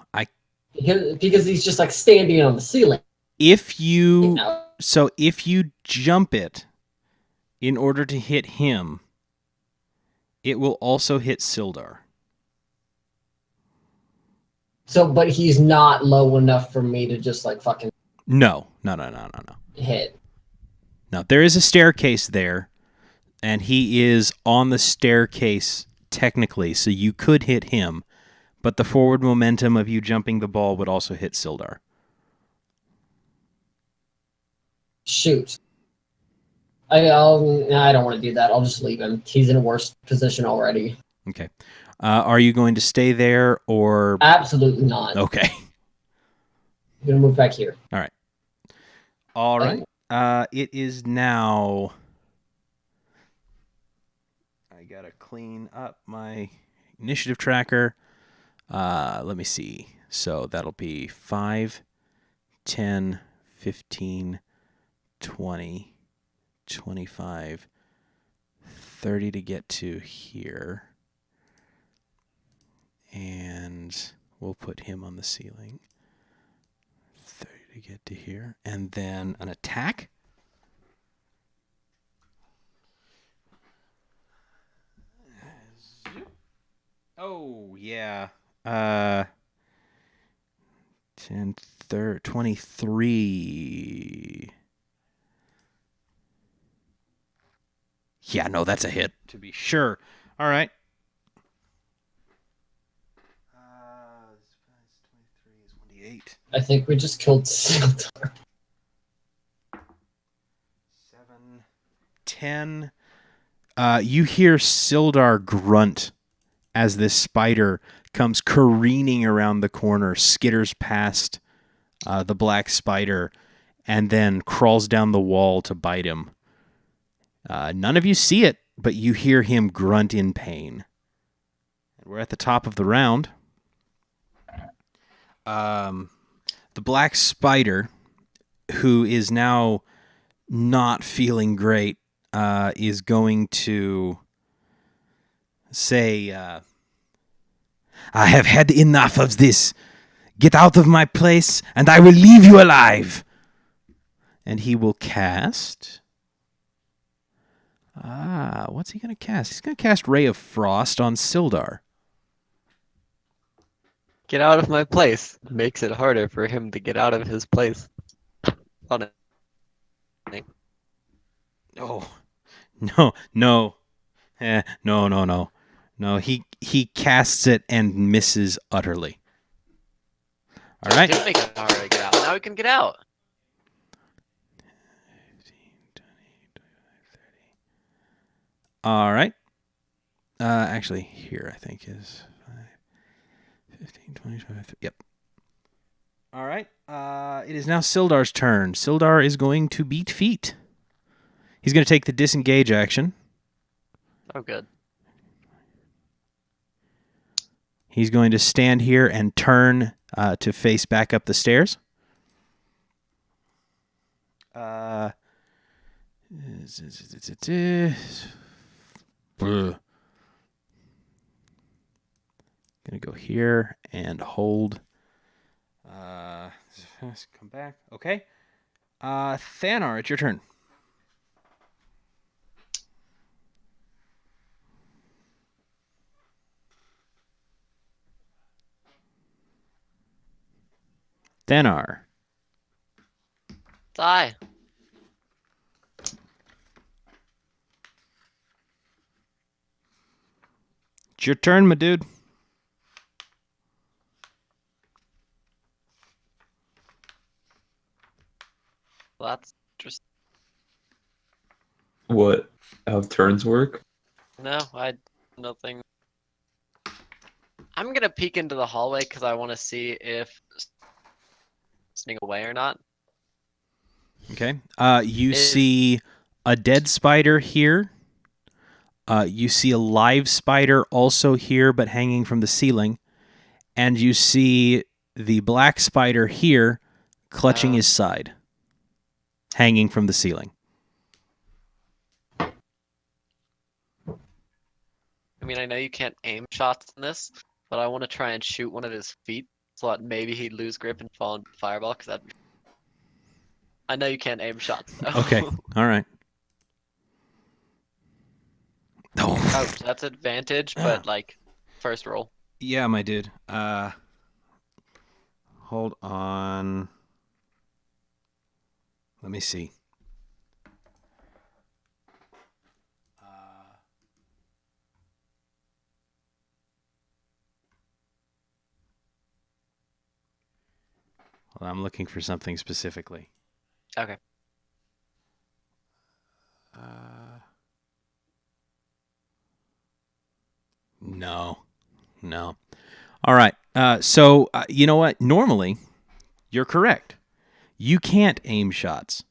Because he's just like standing on the ceiling. If you Now. So if you jump it in order to hit him, it will also hit Sildar. So, but he's not low enough for me to just like fucking No. hit. No, there is a staircase there, and he is on the staircase technically, so you could hit him, but the forward momentum of you jumping the ball would also hit Sildar. Shoot. I don't want to do that. I'll just leave him. He's in a worse position already. Okay. Are you going to stay there or... Absolutely not. Okay. I'm gonna move back here. All right. It is now... I gotta clean up my initiative tracker. Let me see. So that'll be 5, 10, 15, 20, 25, 30 to get to here. And we'll put him on the ceiling. 30 to get to here. And then an attack. Oh, yeah. 10, 30, 23. Yeah, no, that's a hit, to be sure. All right. 28. I think we just killed Sildar. 7, 10. You hear Sildar grunt as this spider comes careening around the corner, skitters past the black spider, and then crawls down the wall to bite him. None of you see it, but you hear him grunt in pain. And we're at the top of the round. The black spider, who is now not feeling great, is going to say, I have had enough of this. Get out of my place, and I will leave you alive. And he will cast... what's he going to cast? He's going to cast Ray of Frost on Sildar. Get out of my place. Makes it harder for him to get out of his place. On it. Oh, no. No, he casts it and misses utterly. All right. Did make it harder to get out. Now we can get out. 15, 20, 25, 30. All right. Actually, here I think is 5, 15, 20, 25, 30. Yep. All right. It is now Sildar's turn. Sildar is going to beat feet. He's going to take the disengage action. Oh, good. He's going to stand here and turn to face back up the stairs. Gonna go here and hold. Come back. Okay. Thanar, it's your turn. Thanar. Die. It's your turn, my dude. Well, that's just What? How turns work? no. Nothing. I'm gonna peek into the hallway because I want to see if sneak away or not. Okay. You see a dead spider here. You see a live spider also here, but hanging from the ceiling. And you see the black spider here, clutching his side, hanging from the ceiling. I mean, I know you can't aim shots in this, but I want to try and shoot one of his feet so that maybe he'd lose grip and fall into the fireball. Because I know you can't aim shots. Though. Okay. All right. Oh, that's advantage, but like first roll. Yeah, my dude. Hold on. Let me see. Well, I'm looking for something specifically. Okay. No. All right. So you know what? Normally, you're correct. You can't aim shots.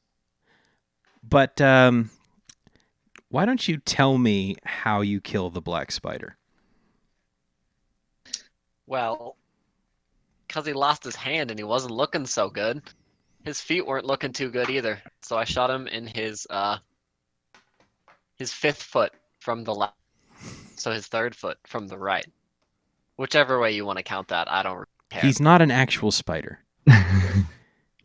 But why don't you tell me how you kill the black spider? Well, because he lost his hand and he wasn't looking so good. His feet weren't looking too good either. So I shot him in his fifth foot from the left. So his third foot from the right. Whichever way you want to count that, I don't care. He's not an actual spider.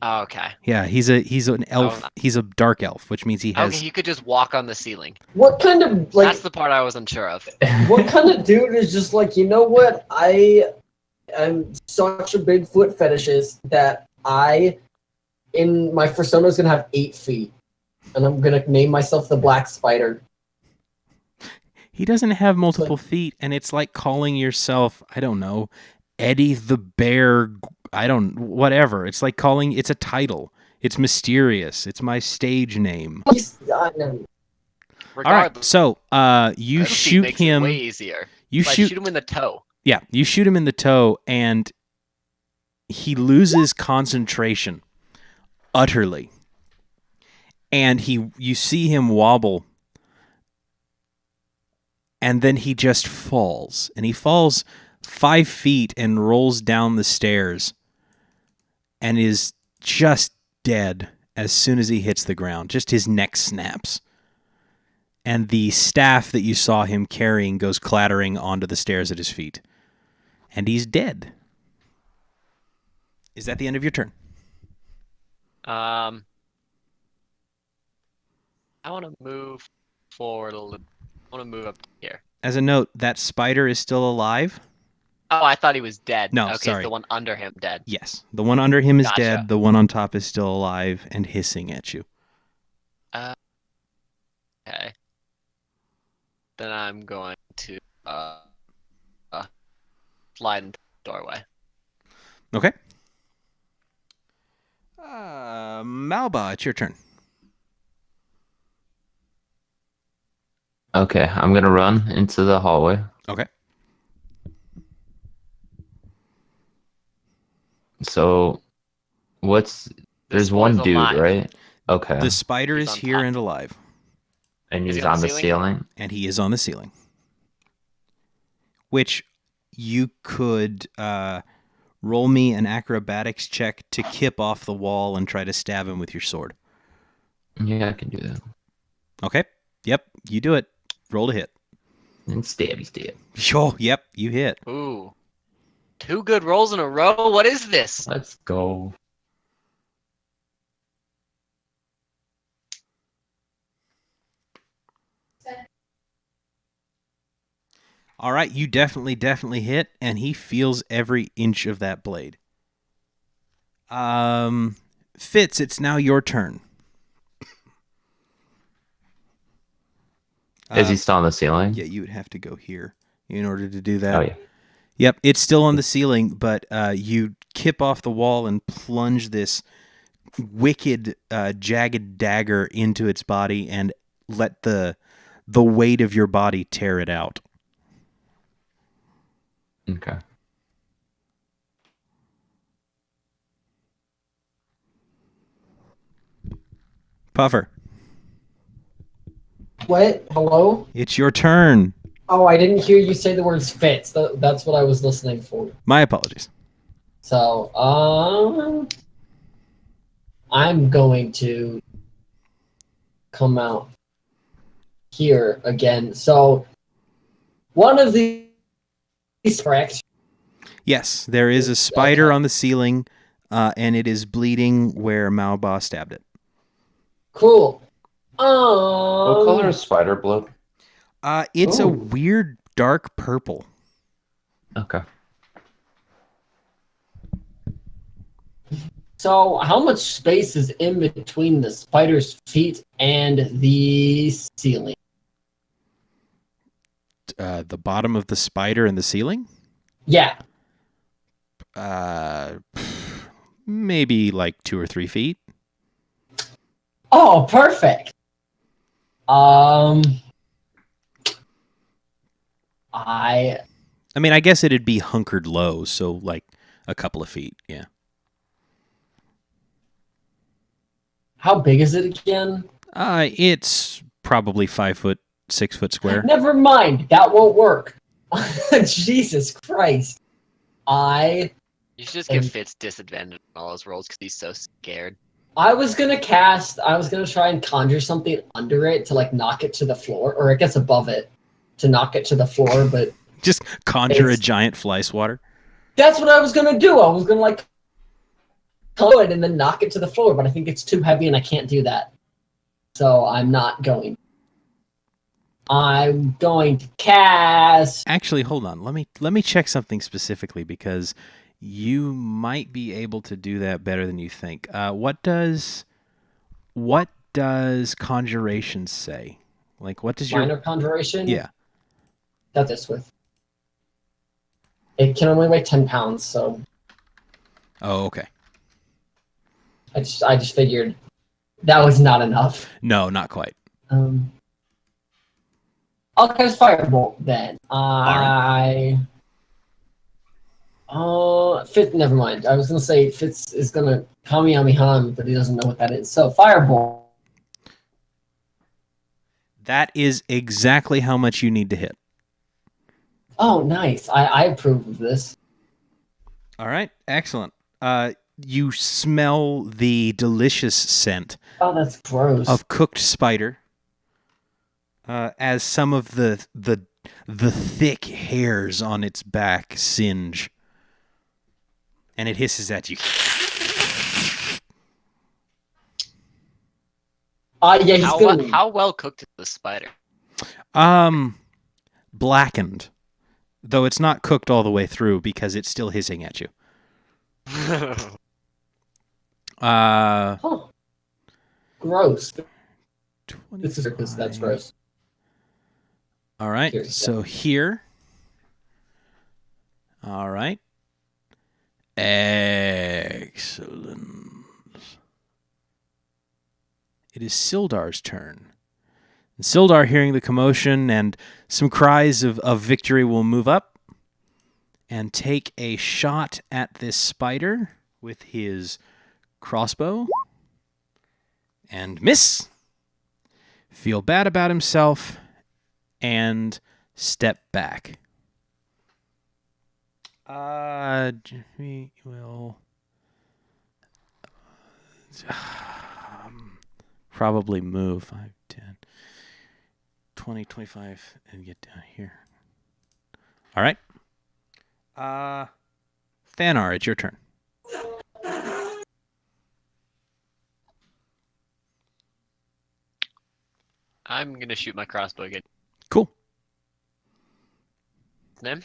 Oh, okay. Yeah, he's an elf. He's a dark elf, which means he has. Okay, he could just walk on the ceiling. What kind of That's the part I was unsure of. what kind of dude is just like, you know what? I am such a big foot fetishist that in my persona is gonna have 8 feet, and I'm gonna name myself the Black Spider. He doesn't have multiple feet, and it's like calling yourself, I don't know, Eddie the Bear. Whatever. It's like it's a title. It's mysterious. It's my stage name. Regardless, All right. So, you shoot makes it him. way easier. You shoot him in the toe. Yeah, you shoot him in the toe, and he loses concentration utterly. And you see him wobble, and then he just falls. And he falls 5 feet and rolls down the stairs and is just dead as soon as he hits the ground. Just his neck snaps. And the staff that you saw him carrying goes clattering onto the stairs at his feet. And he's dead. Is that the end of your turn? I want to move forward a little. I want to move up here. As a note, that spider is still alive. Oh, I thought he was dead. No, okay, sorry. It's the one under him dead. Yes. The one under him is Gotcha. dead. The one on top is still alive and hissing at you. Okay. Then I'm going to slide into the doorway. Okay. Malba, it's your turn. Okay, I'm gonna run into the hallway. Okay. So, there's This one boy's dude, alive. right? Okay. The spider He's is on here top. and alive. And Is he's he on on the the ceiling? ceiling. And he is on the ceiling. Which you could roll me an acrobatics check to kip off the wall and try to stab him with your sword. Yeah, I can do that. Okay. Yep, you do it. Roll to hit. And stabby stab. Sure. Yep, you hit. Ooh. 2 good rolls in a row? What is this? Let's go. All right, you definitely hit, and he feels every inch of that blade. Fitz, it's now your turn. Is he still on the ceiling? Yeah, you would have to go here in order to do that. Oh yeah. Yep, it's still on the ceiling, but you kip off the wall and plunge this wicked, jagged dagger into its body and let the weight of your body tear it out. Okay. Puffer, What? Hello? it's your turn. Oh, I didn't hear you say the words Fitz. That's what I was listening for. My apologies. So, I'm going to come out here again. So, one of these correct. Yes, there is a spider on the ceiling, and it is bleeding where Maoba stabbed it. Cool. What color is spider blood? It's a Ooh. weird dark purple. Okay. So, how much space is in between the spider's feet and the ceiling? The bottom of the spider and the ceiling? Yeah. Maybe like 2 or 3 feet. Oh, perfect. I mean, I guess it'd be hunkered low, so like a couple of feet, yeah. How big is it again? It's probably 5 foot, 6 foot square. Never mind. That won't work. Jesus Christ. You should just give Fitz disadvantage on all his rolls because he's so scared. I was gonna try and conjure something under it to like knock it to the floor, or I guess above it to knock it to the floor, but Just conjure a giant fly swatter. that's what I was gonna do. I was gonna like throw it and then knock it to the floor, but I think it's too heavy and I can't do that. So I'm not going. I'm going to cast. Actually, hold on. Let me check something specifically because you might be able to do that better than you think. What does conjuration say? Like, what does Minor conjuration? Yeah. That's this with. It can only weigh 10 pounds, so Oh, okay. I just figured that was not enough. No, not quite. I'll cast Firebolt then. Fitz, never mind. I was gonna say Fitz is gonna Kamehameha, but he doesn't know what that is. So Firebolt. That is exactly how much you need to hit. Oh, nice. I approve of this. All right, excellent. You smell the delicious scent Oh, that's gross. of cooked spider as some of the thick hairs on its back singe, and it hisses at you. Yeah, he's gonna. How well cooked is the spider? Blackened, though it's not cooked all the way through because it's still hissing at you. Huh. Gross. 25. This is because that's gross. All right, Here, so here. All right. Excellent. It is Sildar's turn. And Sildar, hearing the commotion and some cries of victory, will move up and take a shot at this spider with his crossbow. And miss. Feel bad about himself and step back. We will probably move 5, 10, 20, 25 and get down here. All right. Thanar, it's your turn. I'm gonna shoot my crossbow again. Cool. His name?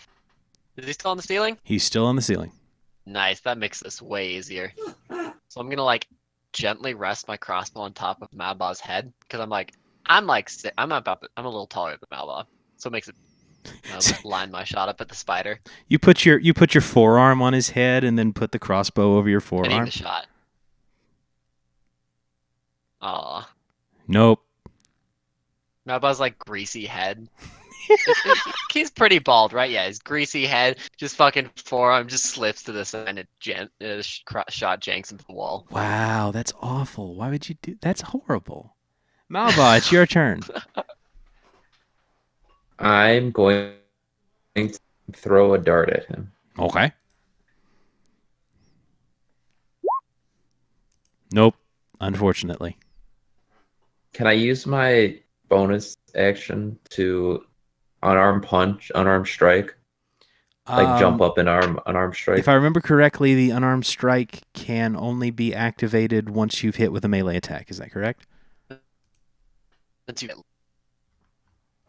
Is he still on the ceiling? He's still on the ceiling. Nice, that makes this way easier. So I'm gonna like gently rest my crossbow on top of Malba's head because I'm a little taller than Malba, so it makes it line my shot up at the spider. You put your forearm on his head and then put the crossbow over your I need forearm. the shot. Aw. Nope. Malbuzz like greasy head. He's pretty bald, right? Yeah, his greasy head, just fucking forearm just slips to the side and shot janks into the wall. Wow, that's awful. Why would you do? That's horrible. Malba, it's your turn. I'm going to throw a dart at him. Okay. Nope. Unfortunately. Can I use my bonus action to unarmed strike? Like jump up and unarmed strike? If I remember correctly, the unarmed strike can only be activated once you've hit with a melee attack. Is that correct?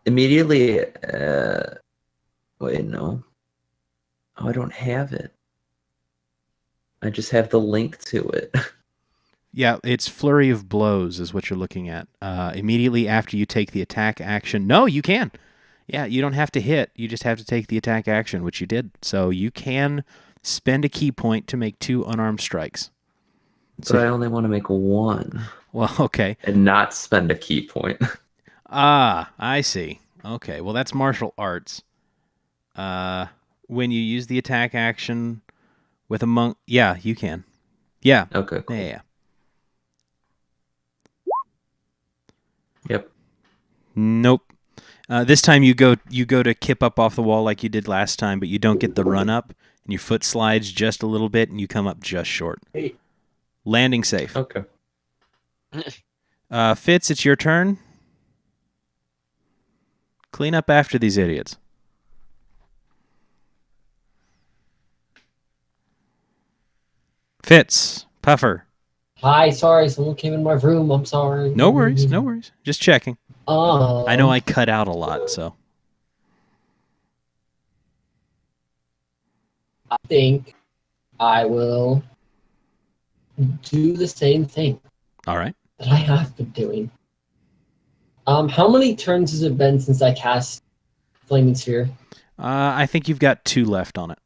Immediately, wait, no. Oh, I don't have it. I just have the link to it. Yeah, it's Flurry of Blows is what you're looking at. Immediately after you take the attack action. No, you can. Yeah, you don't have to hit. You just have to take the attack action, which you did. So you can spend a key point to make 2 unarmed strikes. But I only want to make 1. Well, okay. And not spend a key point. Ah, I see. Okay, well, that's martial arts. When you use the attack action with a monk... Yeah, you can. Yeah. Okay, cool. Yeah. Yep. Nope. This time you go to kip up off the wall like you did last time, but you don't get the run up, and your foot slides just a little bit, and you come up just short. Hey. Landing safe. Okay. Fitz, it's your turn. Clean up after these idiots. Fitz, Puffer. Hi, sorry, someone came in my room. I'm sorry. No worries, no worries. Just checking. I know I cut out a lot, so. I think I will do the same thing All right. that I have been doing. How many turns has it been since I cast Flaming Sphere? I think you've got 2 left on it.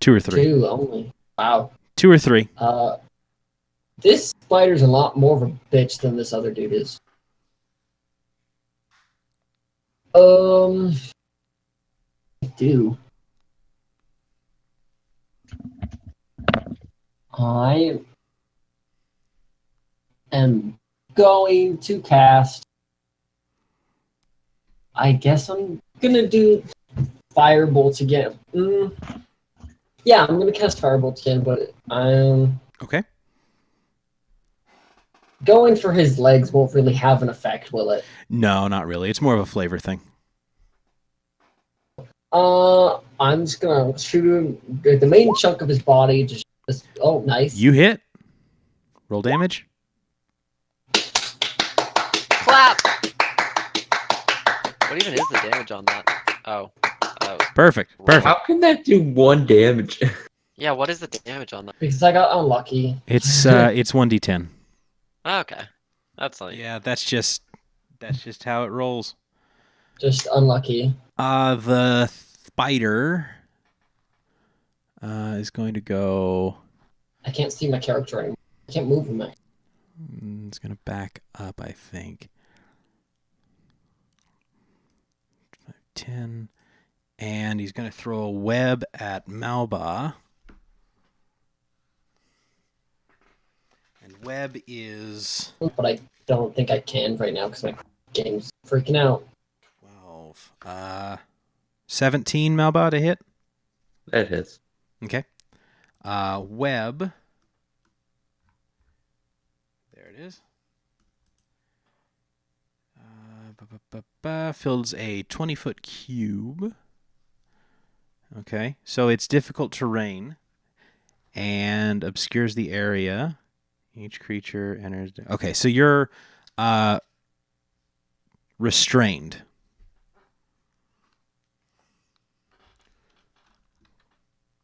2 or 3. 2 only. Wow. 2 or 3. This spider's a lot more of a bitch than this other dude is. I do. I am going to cast. I guess I'm gonna do Firebolts again. Yeah, I'm gonna cast Firebolts again, but Okay. going for his legs won't really have an effect, will it? No, not really. It's more of a flavor thing. I'm just gonna shoot him at the main chunk of his body. Just oh, nice. You hit. Roll damage. Clap! What even is the damage on that? Oh. Perfect. Perfect. How can that do 1 damage? Yeah, what is the damage on that? Because I got unlucky. It's 1d10. Okay. That's like... Yeah, that's just how it rolls. Just unlucky. The spider is going to go. I can't see my character anymore. I can't move him. It's going to back up, I think. 5, 10. And he's going to throw a web at Malba. And web is... But I don't think I can right now because my game's freaking out. 12. 17 Malba to hit. That hits. Okay. Web. There it is. Fills a 20-foot cube. Okay. So it's difficult terrain and obscures the area. Each creature enters... Okay, so you're restrained.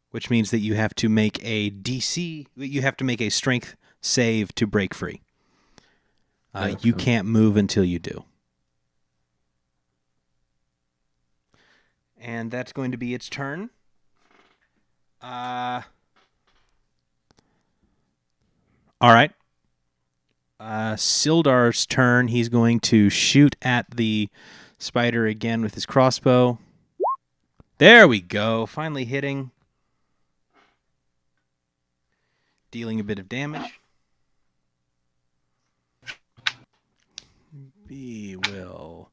Which means that you have to make a DC... You have to make a strength save to break free. You can't move until you do. And that's going to be its turn. All right. Sildar's turn. He's going to shoot at the spider again with his crossbow. There we go. Finally hitting. Dealing a bit of damage. B will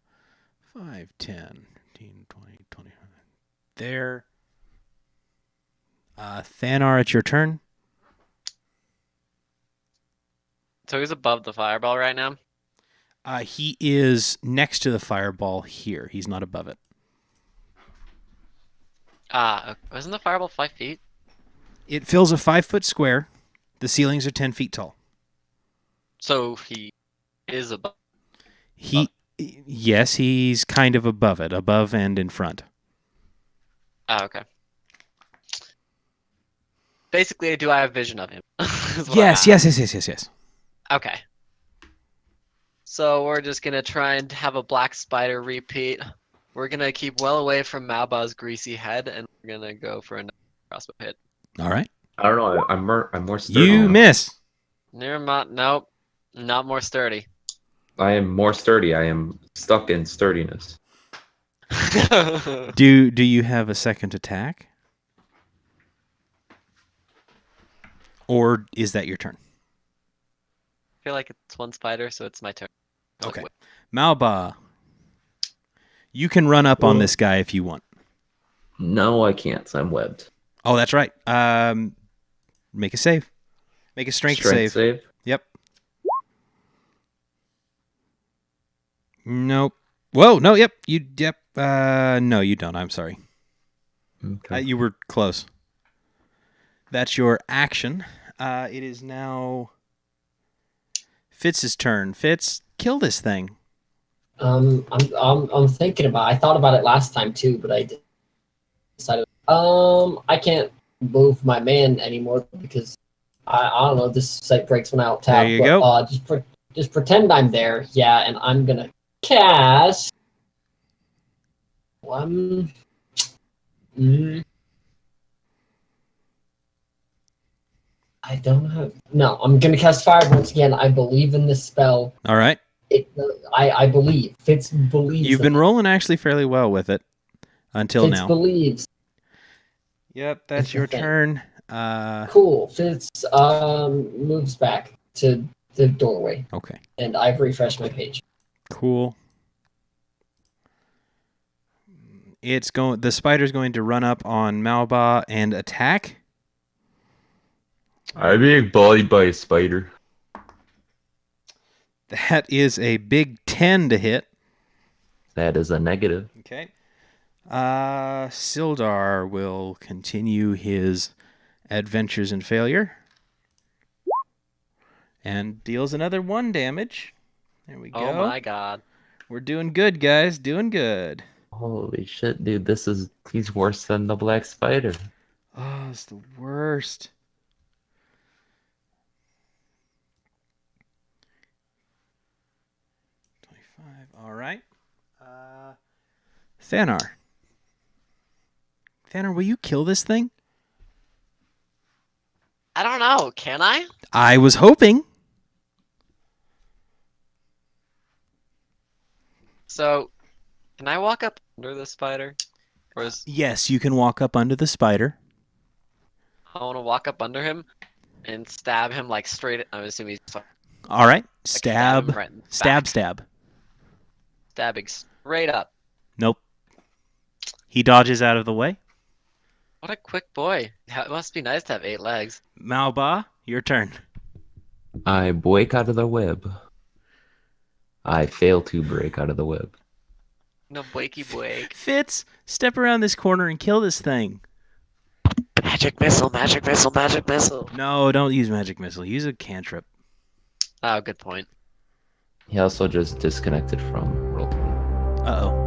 5, 10, 15, 20, 25. There. Thanar, it's your turn. So he's above the fireball right now? He is next to the fireball here. He's not above it. Wasn't the fireball 5 feet? It fills a 5-foot square. The ceilings are 10 feet tall. So he is above. Yes, he's kind of above it, above and in front. Okay. Basically, do I have vision of him? Yes. Okay. So we're just gonna try and have a black spider repeat. We're gonna keep well away from Malba's greasy head, and we're gonna go for another crossbow hit. All right. I don't know. I'm more sturdy. You now. miss. Nope, not more sturdy. I am more sturdy. I am stuck in sturdiness. Do you have a second attack? Or is that your turn? I feel like it's one spider, so it's my turn. Okay. Malba, you can run up on this guy if you want. No, I can't. I'm webbed. Oh, that's right. Make a save. Make a strength save. Yep. Nope. Whoa, no, yep. No, you don't. I'm sorry. Okay. You were close. That's your action. It is now Fitz's turn. Fitz, kill this thing. I'm thinking about. I thought about it last time too, but I decided. I can't move my man anymore because I don't know. This site breaks when I out tab. There you go. Just pretend I'm there. Yeah, and I'm gonna cast. I don't have. No, I'm gonna cast fire once again. I believe in this spell. All right. I believe. Fitz believes. You've been rolling actually fairly well with it until Fitz now. believes. Yep, that's your turn. Cool. Fitz moves back to the doorway. Okay. And I've refreshed my page. Cool. The spider's going to run up on Malba and attack. I'm being bullied by a spider. That is a big 10 to hit. That is a negative. Okay. Sildar will continue his adventures in failure. And deals another 1 damage. There we go. Oh my god. We're doing good, guys. Doing good. Holy shit, dude. He's worse than the black spider. Oh, it's the worst. All right. Thanar. Thanar, will you kill this thing? I don't know. Can I? I was hoping. So, can I walk up under the spider? Or is Yes, you can walk up under the spider. I want to walk up under him and stab him like straight. I'm assuming he's All right. stab him Stab. right in the Stab, back. stab. Stabbing straight up. Nope. He dodges out of the way. What a quick boy. It must be nice to have 8 legs. Malba, your turn. I break out of the web. I fail to break out of the web. No wakey wake. Fitz, step around this corner and kill this thing. Magic missile, magic missile, magic missile. No, don't use magic missile. Use a cantrip. Oh, good point. He also just disconnected from roll. Uh-oh.